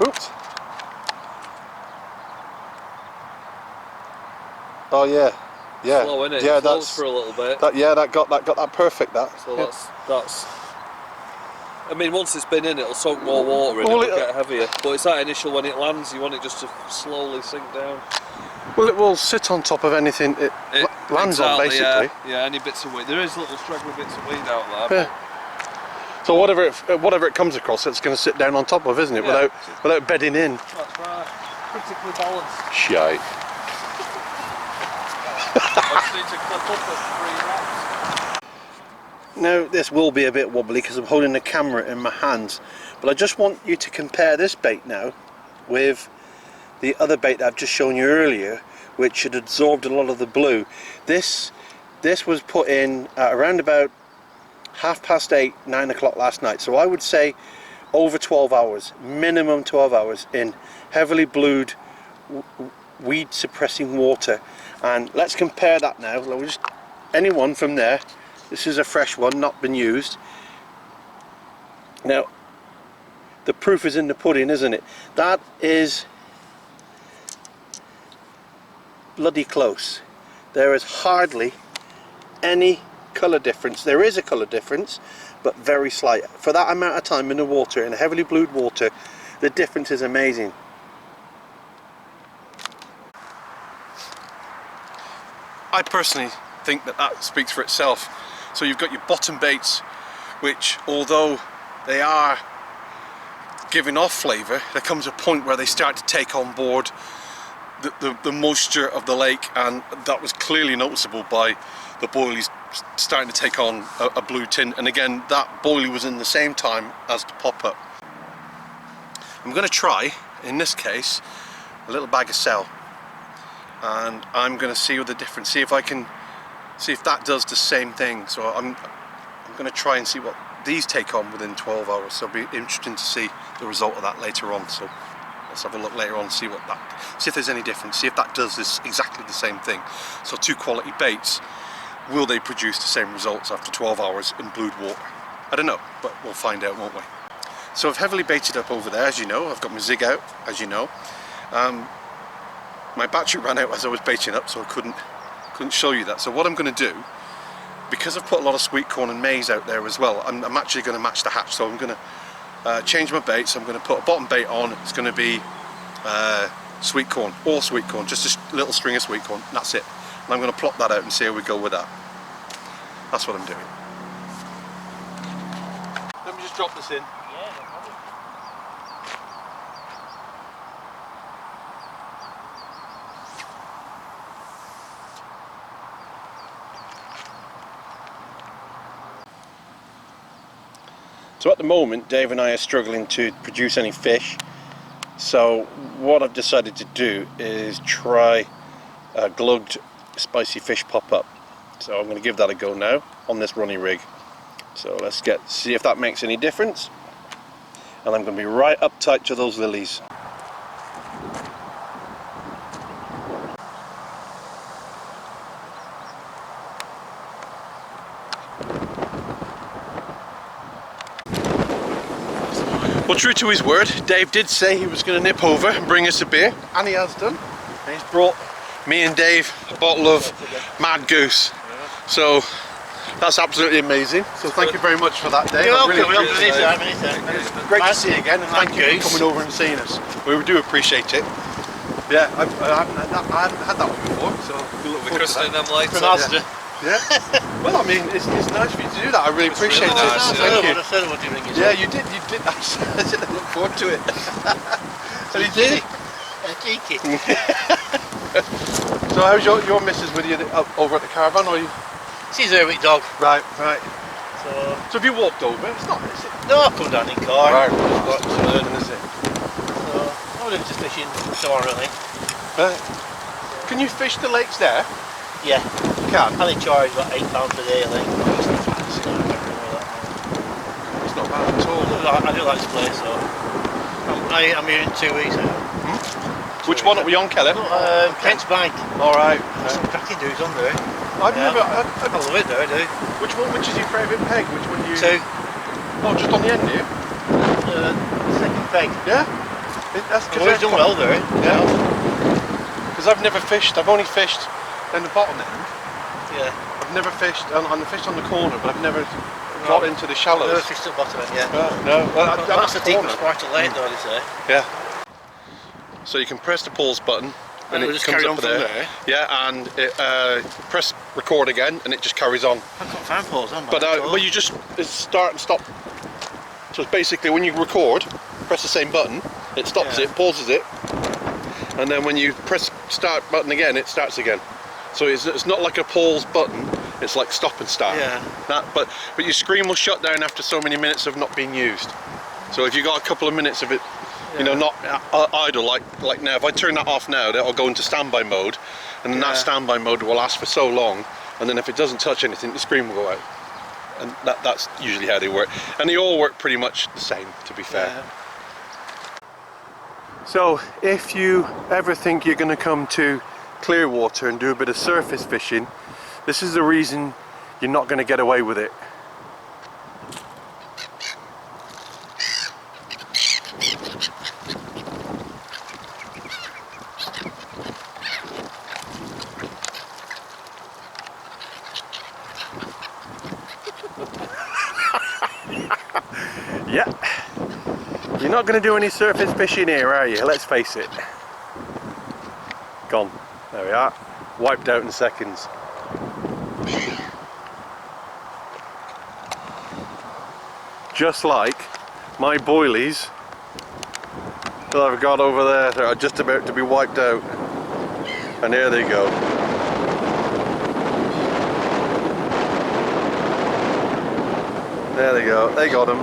Oops. Oh yeah. Yeah. Slow, innit? Yeah, It floats that's for a little bit. that got that perfect. That. So yeah. that's. I mean, once it's been in, it'll soak more water in, Well, it'll get heavier. But it's that initial when it lands, you want it just to slowly sink down. Well, it will sit on top of anything it lands on, basically. Yeah, any bits of weed. There is little straggly bits of weed out there. Yeah. So whatever it comes across, it's going to sit down on top of, isn't it? Yeah. Without bedding in. That's right. Critically balanced. Shite. I just need to clip up at 3 wraps. Now this will be a bit wobbly because I'm holding the camera in my hands, but I just want you to compare this bait now with the other bait that I've just shown you earlier, which had absorbed a lot of the blue. This was put in at around about 8:30, 9 o'clock last night, so I would say over 12 hours, minimum 12 hours in heavily blued weed suppressing water. And let's compare that now. Anyone from there. This is a fresh one, not been used. Now, the proof is in the pudding, isn't it? That is bloody close. There is hardly any colour difference. There is a colour difference, but very slight. For that amount of time in the water, in heavily blued water, the difference is amazing. I personally think that speaks for itself. So you've got your bottom baits, which although they are giving off flavour, there comes a point where they start to take on board the moisture of the lake, and that was clearly noticeable by the boilies starting to take on a blue tint. And again, that boilie was in the same time as the pop-up. I'm going to try, in this case, a little bag of cell, and I'm going to see what the difference, see if that does the same thing. So I'm going to try and see what these take on within 12 hours. So it'll be interesting to see the result of that later on. So let's have a look later on, see if there's any difference, see if that does this exactly the same thing. So two quality baits, will they produce the same results after 12 hours in blued water? I don't know, but we'll find out, won't we? So I've heavily baited up over there, as you know. I've got my zig out, as you know. My battery ran out as I was baiting up, so I couldn't show you that. So what I'm going to do, because I've put a lot of sweet corn and maize out there as well, I'm actually going to match the hatch. So I'm going to change my baits. I'm going to put a bottom bait on. It's going to be sweet corn, all sweet corn, just a little string of sweet corn, and that's it. And I'm going to plop that out and see how we go with that. That's what I'm doing. Let me just drop this in. Yeah, no problem. So at the moment, Dave and I are struggling to produce any fish. So what I've decided to do is try a glugged spicy fish pop-up. So I'm going to give that a go now on this runny rig. So let's see if that makes any difference. And I'm going to be right up tight to those lilies. Well, true to his word, Dave did say he was going to nip over and bring us a beer, and he has done. And he's brought me and Dave a bottle of Mad Goose. So that's absolutely amazing. So thank you very much for that, Dave. You're I really welcome. appreciate it. Anytime. Great to see you again, and thank you for coming over and seeing us. We do appreciate it. Yeah, I haven't had that one before, so we look forward to that. them lights. Yeah. Well, I mean, it's nice for you to do that. I really appreciate it. really nice, Thank you. I said I wanted to ring you. Yeah, you did. I said I look forward to it. And he did. Cheeky. So how's your missus with you over at the caravan, or you? She's a weak dog. Right. So So have you walked over? It's not, is it? no, I come down in car. Right. Is it? So I was just fishing tomorrow, I think. Right. Can you fish the lakes there? Yeah. You can. And they charge about £8 a day, I think. It's not bad at all. I do like this place, so I'm here in 2 weeks now. Which one are we on, Kelly? Kent's Bank. All right. Some cracking dudes on there. I've Yeah. never. I love it there, I do. Which is your favourite peg? Which one do you? 2. Oh, just on the end, do you? Second peg. Yeah. That's I've always done well there. Yeah. Because I've never fished. I've only fished in the bottom end. Yeah. I've never fished. I fished on the corner, but I've never got into the shallows. Never fished at the bottom end, yeah. No. Well, That's the corner. deepest part of the lake, though, they say. Yeah. So you can press the pause button and it'll it just comes carry up on from there. there. Yeah, and it, press record again and it just carries on. I've got fan poles on, But well, you just it's start and stop. So it's basically when you record, press the same button, it stops it, pauses it, and then when you press start button again, it starts again. So it's not like a pause button. It's like stop and start. Yeah. But your screen will shut down after so many minutes of not being used. So if you got a couple of minutes of it, you know, not idle like now. If I turn that off now, that'll go into standby mode, and then that standby mode will last for so long, and then if it doesn't touch anything, the screen will go out. And that's usually how they work. And they all work pretty much the same, to be fair. Yeah. So if you ever think you're going to come to Clearwater and do a bit of surface fishing, this is the reason you're not going to get away with it. Yeah, you're not going to do any surface fishing here, are you? Let's face it. Gone. There we are. Wiped out in seconds. Just like my boilies that I've got over there that are just about to be wiped out. And there they go. There they go. They got them.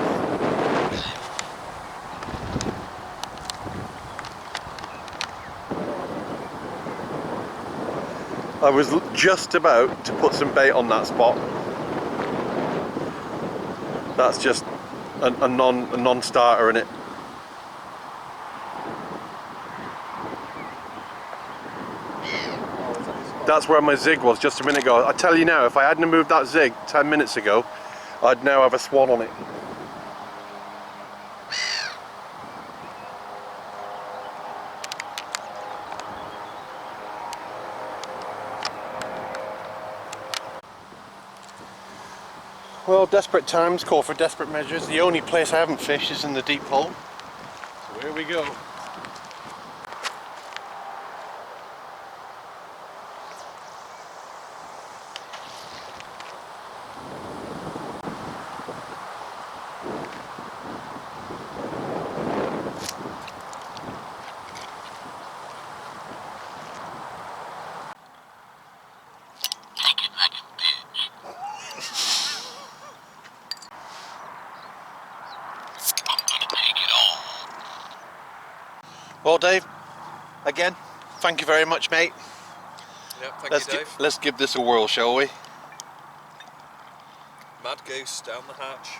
I was just about to put some bait on that spot. That's just a non-starter in it. That's where my zig was just a minute ago. I tell you now, if I hadn't moved that zig 10 minutes ago, I'd now have a swan on it. Well, desperate times call for desperate measures. The only place I haven't fished is in the deep hole. So here we go. Well, Dave, again, thank you very much, mate. Yep, thank you, Dave. Let's give this a whirl, shall we? Mad Goose down the hatch.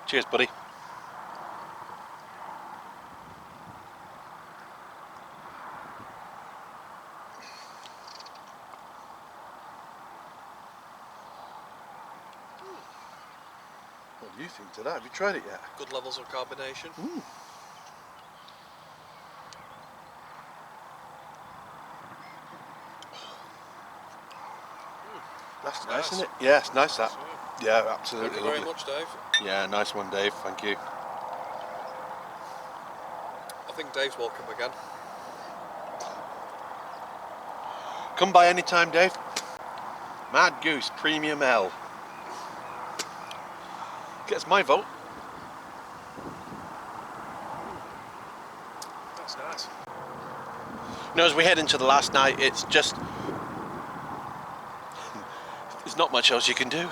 Cheers, buddy. do you think to that? Have you tried it yet? Good levels of carbonation. That's Nice. nice, isn't it? Yeah, it's nice that. Yeah, absolutely. Thank you very lovely. much, Dave. Yeah, nice one, Dave. Thank you. I think Dave's welcome again. Come by any time, Dave. Mad Goose Premium L. Gets my vote. That's nice. You know, as we head into the last night, it's just... there's not much else you can do.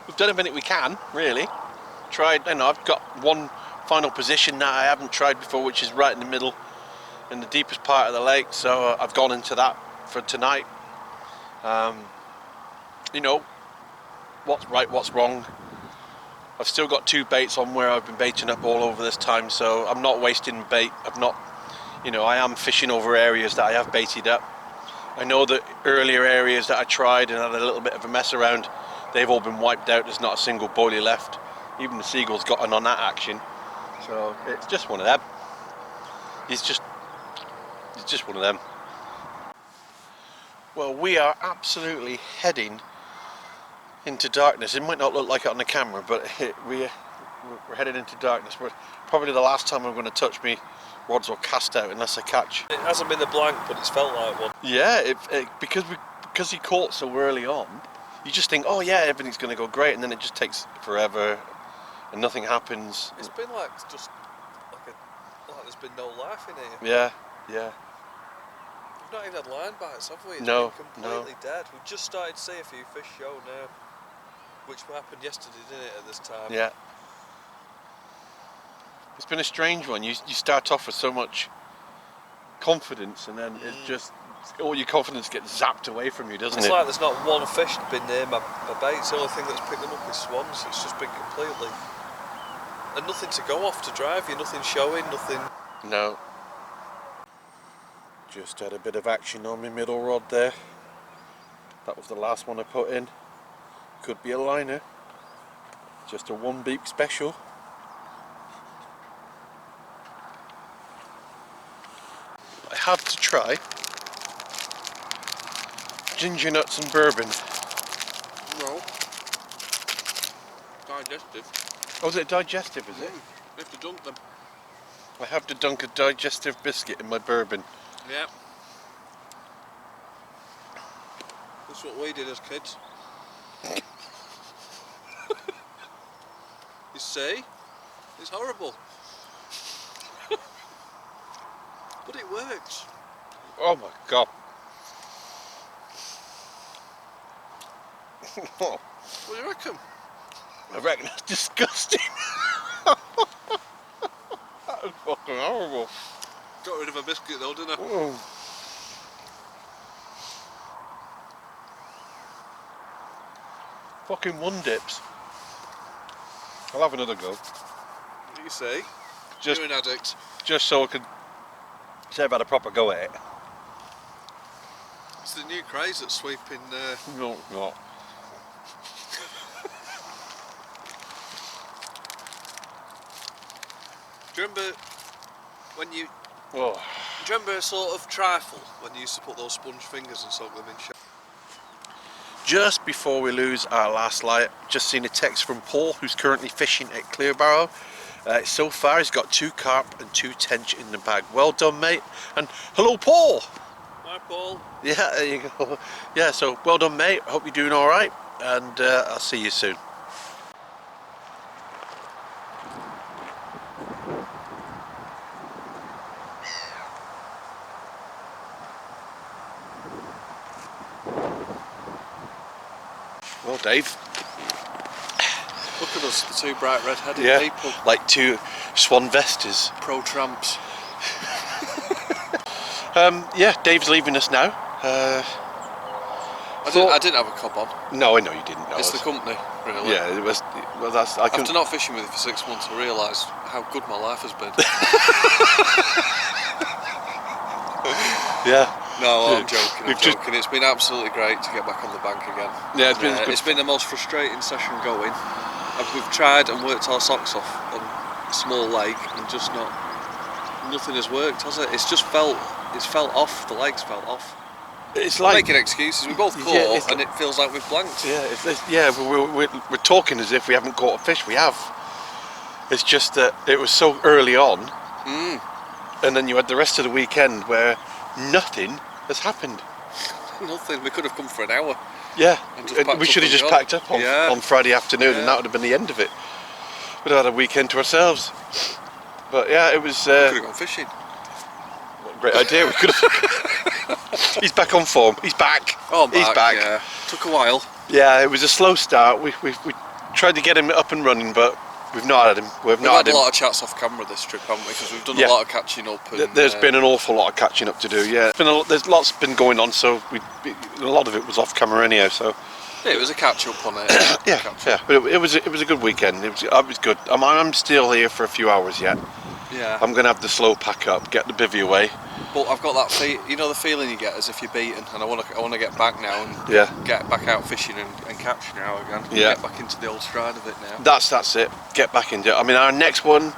We've done everything we can, really. Tried, I've got one final position that I haven't tried before, which is right in the middle, in the deepest part of the lake, so I've gone into that for tonight. You know, what's right, what's wrong. I've still got 2 baits on where I've been baiting up all over this time, so I'm not wasting bait. I am fishing over areas that I have baited up. I know that earlier areas that I tried and had a little bit of a mess around, they've all been wiped out. There's not a single boilie left. Even the seagull's gotten on that action. So it's just one of them. It's just one of them. Well, we are absolutely heading into darkness. It might not look like it on the camera, but we're headed into darkness. But probably the last time I'm going to touch me rods or cast out unless I catch. It hasn't been the blank, but it's felt like one. Yeah, because he caught so early on, you just think, oh yeah, everything's going to go great, and then it just takes forever, and nothing happens. It's been like like there's been no life in here. Yeah, yeah. We've not even had line bites, have we? It's No, been completely dead. We've just started to see a few fish show now, which happened yesterday, didn't it, at this time? Yeah. It's been a strange one. You start off with so much confidence, and then it just, all your confidence gets zapped away from you, doesn't it? It's like there's not one fish been near my baits. The only thing that's picked them up is swans. It's just been completely... And nothing to go off to drive you, nothing showing, nothing... No. Just had a bit of action on my middle rod there. That was the last one I put in. Could be a liner. Just a 1 beep special. I have to try ginger nuts and bourbon. No. Digestive. Oh, is it digestive, is it? You have to dunk them. I have to dunk a digestive biscuit in my bourbon. Yeah. That's what we did as kids. You see? It's horrible. But it works. Oh my god. What do you reckon? I reckon it's disgusting. That was fucking horrible. Got rid of a biscuit though, didn't I? Oh. Fucking 1 dips. I'll have another go. You see? Just, You're an addict. just so I could say I've had a proper go at it. It's the new craze that's sweeping... No, it's not. Do you remember when you... Oh. Do you remember a sort of trifle when you used to put those sponge fingers and soak them in shit? Just before we lose our last light, just seen a text from Paul, who's currently fishing at Clearbarrow. So far he's got 2 carp and 2 tench in the bag. Well done, mate. And hello, Paul. Hi, Paul. Yeah, there you go. Yeah, so well done, mate. Hope you're doing all right, and I'll see you soon. Well, Dave. Look at us, the 2 bright red-headed Yeah, people. like 2 swan vestas. Pro-tramps. Yeah, Dave's leaving us now. I didn't have a cob on. No, I know you didn't. No, It's the company, really. Yeah, it was. Well, that's. I After not fishing with you for 6 months, I realised how good my life has been. Yeah. No, I'm Yeah. joking. We've I'm just- joking. It's been absolutely great to get back on the bank again. Yeah, it's been good. It's been the most frustrating session going. We've tried and worked our socks off on a small lake, and just nothing has worked, has it? It's felt off. The legs felt off. It's We're like making excuses. We both caught, Yeah, it's and it feels like we've blanked. we're talking as if we haven't caught a fish. We have. It's just that it was so early on, and then you had the rest of the weekend where nothing has happened. Nothing. We could have come for an hour. Yeah, And just packed we up should have and just gone. packed up Yeah. on Friday afternoon, and Yeah. that would have been the end of it. We'd have had a weekend to ourselves. But yeah, it was We could have gone fishing. what a great idea. We could have. He's back on form. He's back. Oh, I'm He's back. Yeah. Took a while. Yeah, it was a slow start. We tried to get him up and running, but we've not had him. We've We've not had had a him. lot of chats off camera this trip, haven't we? Because we've done Yeah. a lot of catching up. And, There's been an awful lot of catching up to do. Yeah, there's lots been going on, so a lot of it was off camera anyhow. So yeah, it was a catch up on it. yeah, Catch yeah, up. but it was a good weekend. It was good. I'm still here for a few hours yet. Yeah. I'm gonna have the slow pack up, get the bivvy away. But I've got that the feeling you get as if you're beaten, and I want to get back now and Yeah, get back out fishing and catch now again. Yeah. Get back into the old stride of it now. that's it. Get back into it. I mean, our next one.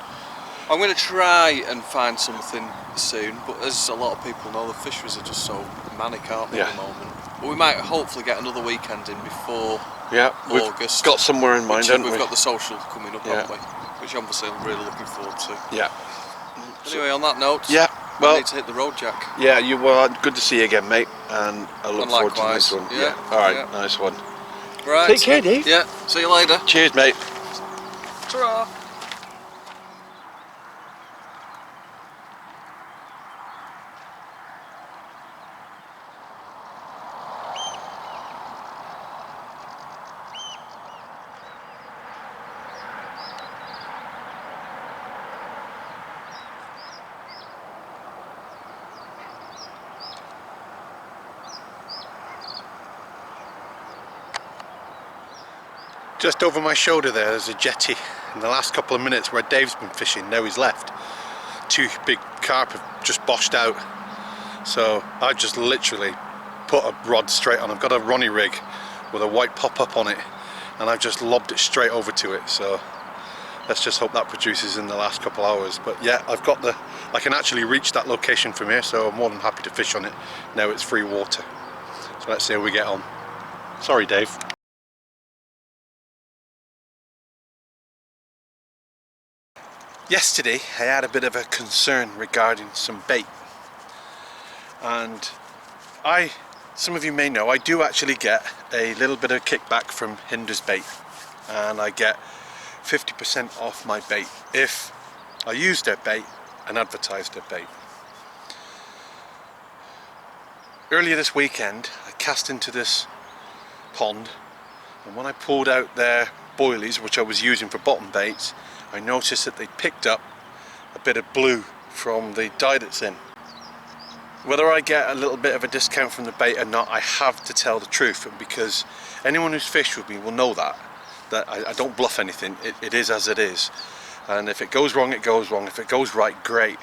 I'm going to try and find something soon, but as a lot of people know, the fisheries are just so manic, aren't they, Yeah. at the moment? But we might hopefully get another weekend in before Yeah, we've August. got somewhere in mind, which haven't we've we? got the social coming up, Yeah. haven't we? Which obviously I'm really looking forward to. Yeah. Anyway, on that note, Yeah. I Well, need to hit the road, Jack. yeah, you were good to see you again, mate, and I look And forward to the likewise, next one. yeah, All right, yeah. nice one. Right. Take care, Dave. Yeah. See you later. Cheers, mate. Ta-ra. Just over my shoulder there's a jetty. In the last couple of minutes where Dave's been fishing, now he's left. Two big carp have just boshed out. So I just literally put a rod straight on. I've got a Ronnie rig with a white pop-up on it, and I've just lobbed it straight over to it. So let's just hope that produces in the last couple hours. But yeah, I can actually reach that location from here, so I'm more than happy to fish on it. Now it's free water. So let's see how we get on. Sorry, Dave. Yesterday I had a bit of a concern regarding some bait, and some of you may know, I do actually get a little bit of kickback from Hinder's bait, and I get 50% off my bait if I use their bait and advertise their bait. Earlier this weekend I cast into this pond, and when I pulled out their boilies, which I was using for bottom baits, I noticed that they picked up a bit of blue from the dye that's in. Whether I get a little bit of a discount from the bait or not, I have to tell the truth, because anyone who's fished with me will know that I don't bluff anything. It is as it is, and if it goes wrong, it goes wrong. If it goes right, great.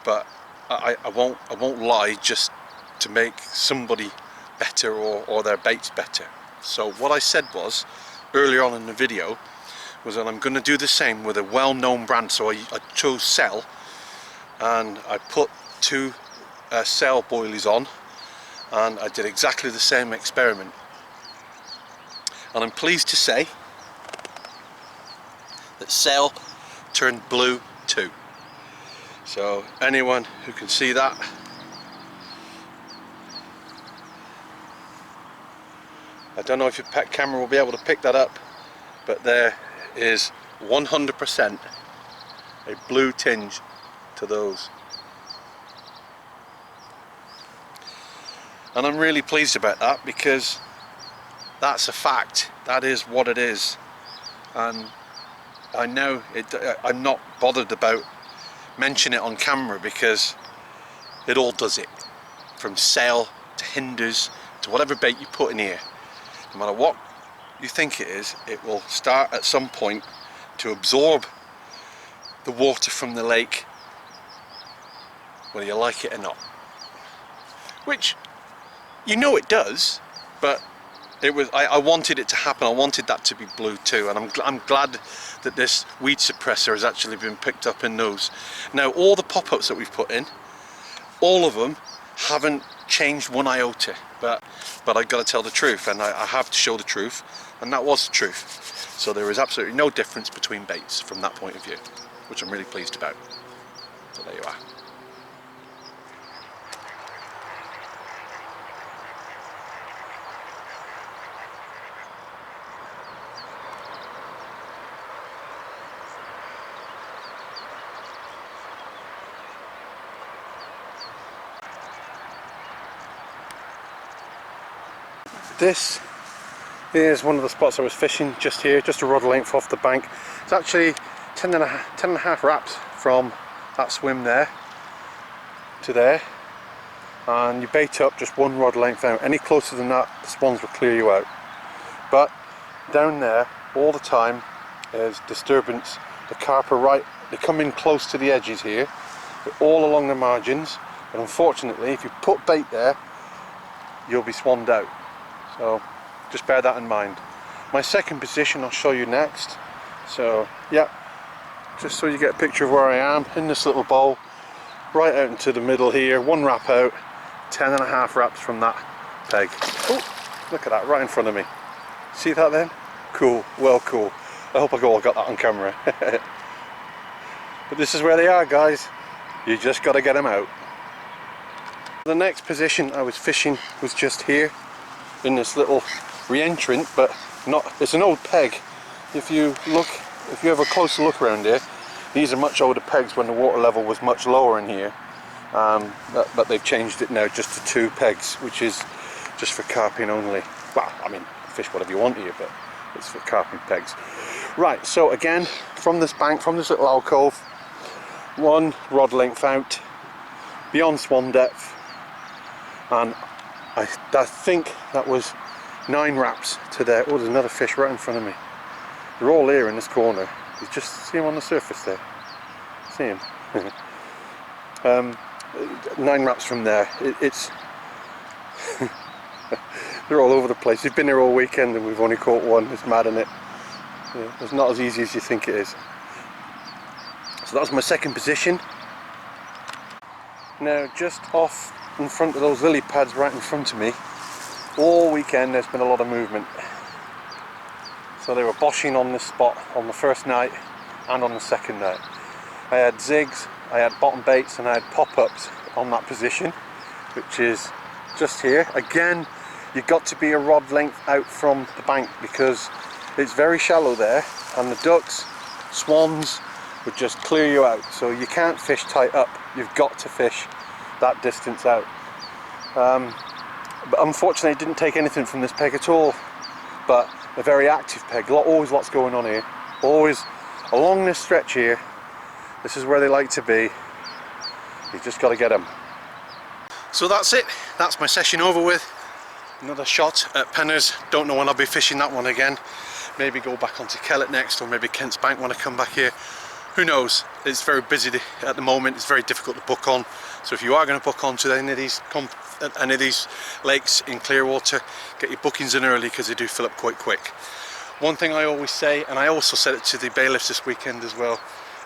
But I won't lie just to make somebody better or their baits better. So what I said was earlier on in the video was that I'm going to do the same with a well-known brand. So I chose Cell, and I put two Cell boilies on, and I did exactly the same experiment, and I'm pleased to say that Cell turned blue too. So anyone who can see that, I don't know if your pet camera will be able to pick that up, but there is 100% a blue tinge to those. And I'm really pleased about that, because that's a fact. That is what it is. And I know I'm not bothered about mentioning it on camera, because it all does it. From Sail to Hinders to whatever bait you put in here. No matter what you think it is, it will start at some point to absorb the water from the lake, whether you like it or not. which you know it does, but it was I wanted it to happen. I wanted that to be blue too, and I'm glad that this weed suppressor has actually been picked up in those. Now all the pop-ups that we've put in, all of them haven't changed one iota, but I got to tell the truth, and I have to show the truth, and that was the truth. So there is absolutely no difference between baits from that point of view, which I'm really pleased about. So there you are. This is one of the spots I was fishing just here, just a rod length off the bank. It's actually 10 and a half wraps from that swim there to there, and you bait up just one rod length out. Any closer than that, the swans will clear you out. But down there all the time is disturbance. The carp are right, they come in close to the edges here, they're all along the margins, but unfortunately if you put bait there you'll be swanned out. So just bear that in mind. My second position I'll show you next. So yeah, just so you get a picture of where I am, in this little bowl, right out into the middle here, one wrap out, 10 and a half wraps from that peg. Oh, look at that right in front of me. See that then? Cool, well cool. I hope I all got that on camera. But this is where they are, guys. You just got to get them out. The next position I was fishing was just here, in this little re-entrant, but not, it's an old peg. If you have a closer look around here, these are much older pegs when the water level was much lower in here, but they've changed it now just to 2 pegs, which is just for carping only. Well, I mean, fish whatever you want here, but it's for carping pegs. Right, so again, from this bank, from this little alcove, one rod length out, beyond swan depth, and I think that was 9 wraps to there. Oh, there's another fish right in front of me. They're all here in this corner. You just see him on the surface there. See him? 9 wraps from there. It's they're all over the place. We've been here all weekend and we've only caught one. It's mad, isn't it? Yeah, it's not as easy as you think it is. So that was my second position. Now just off in front of those lily pads right in front of me, all weekend there's been a lot of movement. So they were boshing on this spot on the first night and on the second night. I had zigs, I had bottom baits, and I had pop-ups on that position, which is just here. Again, you've got to be a rod length out from the bank because it's very shallow there, and the ducks, swans would just clear you out. So you can't fish tight up, you've got to fish that distance out. But unfortunately it didn't take anything from this peg at all, but a very active peg. Always lots going on here, always along this stretch here. This is where they like to be. You just got to get them. So that's it, that's my session over with. Another shot at Penners. Don't know when I'll be fishing that one again. Maybe go back onto Kellet next, or maybe Kent's Bank when I come back here. Who knows? It's very busy at the moment. It's very difficult to book on. So if you are going to book on to any of these lakes in Clearwater, get your bookings in early because they do fill up quite quick. One thing I always say, and I also said it to the bailiffs this weekend as well,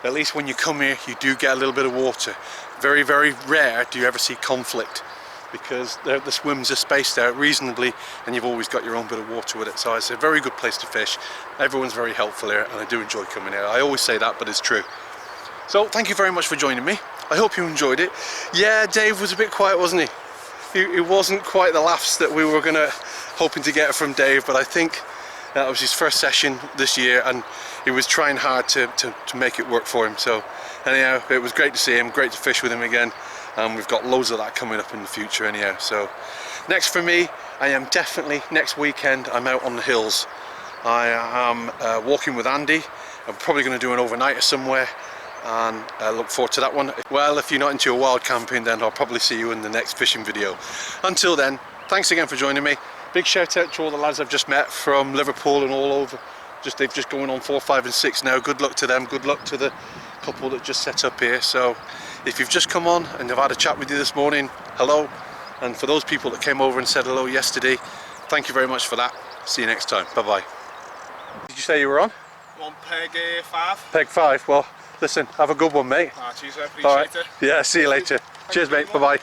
at least when you come here you do get a little bit of water. Very, very rare do you ever see conflict, because the swims are spaced out reasonably and you've always got your own bit of water with it. So it's a very good place to fish. Everyone's very helpful here and I do enjoy coming here. I always say that, but it's true. So thank you very much for joining me. I hope you enjoyed it. Yeah, Dave was a bit quiet, wasn't he? It wasn't quite the laughs that we were hoping to get from Dave, but I think that was his first session this year and he was trying hard to make it work for him. So anyhow, it was great to see him, great to fish with him again. And we've got loads of that coming up in the future anyhow. So next for me, I am definitely, next weekend I'm out on the hills. I am walking with Andy. I'm probably going to do an overnighter somewhere, and I look forward to that one. Well, if you're not into your wild camping, then I'll probably see you in the next fishing video. Until then, thanks again for joining me. Big shout out to all the lads I've just met from Liverpool and all over. They've just going on 4, 5 and 6 now. Good luck to them, good luck to the couple that just set up here. So if you've just come on and I've had a chat with you this morning, hello, And for those people that came over and said hello yesterday, thank you very much for that. See you next time. Bye bye. Did you say you were on? On peg 5. Peg 5. Well, listen, have a good one, mate. Cheers, I appreciate All right. it. Yeah, see you later. Cheers, mate. Bye bye.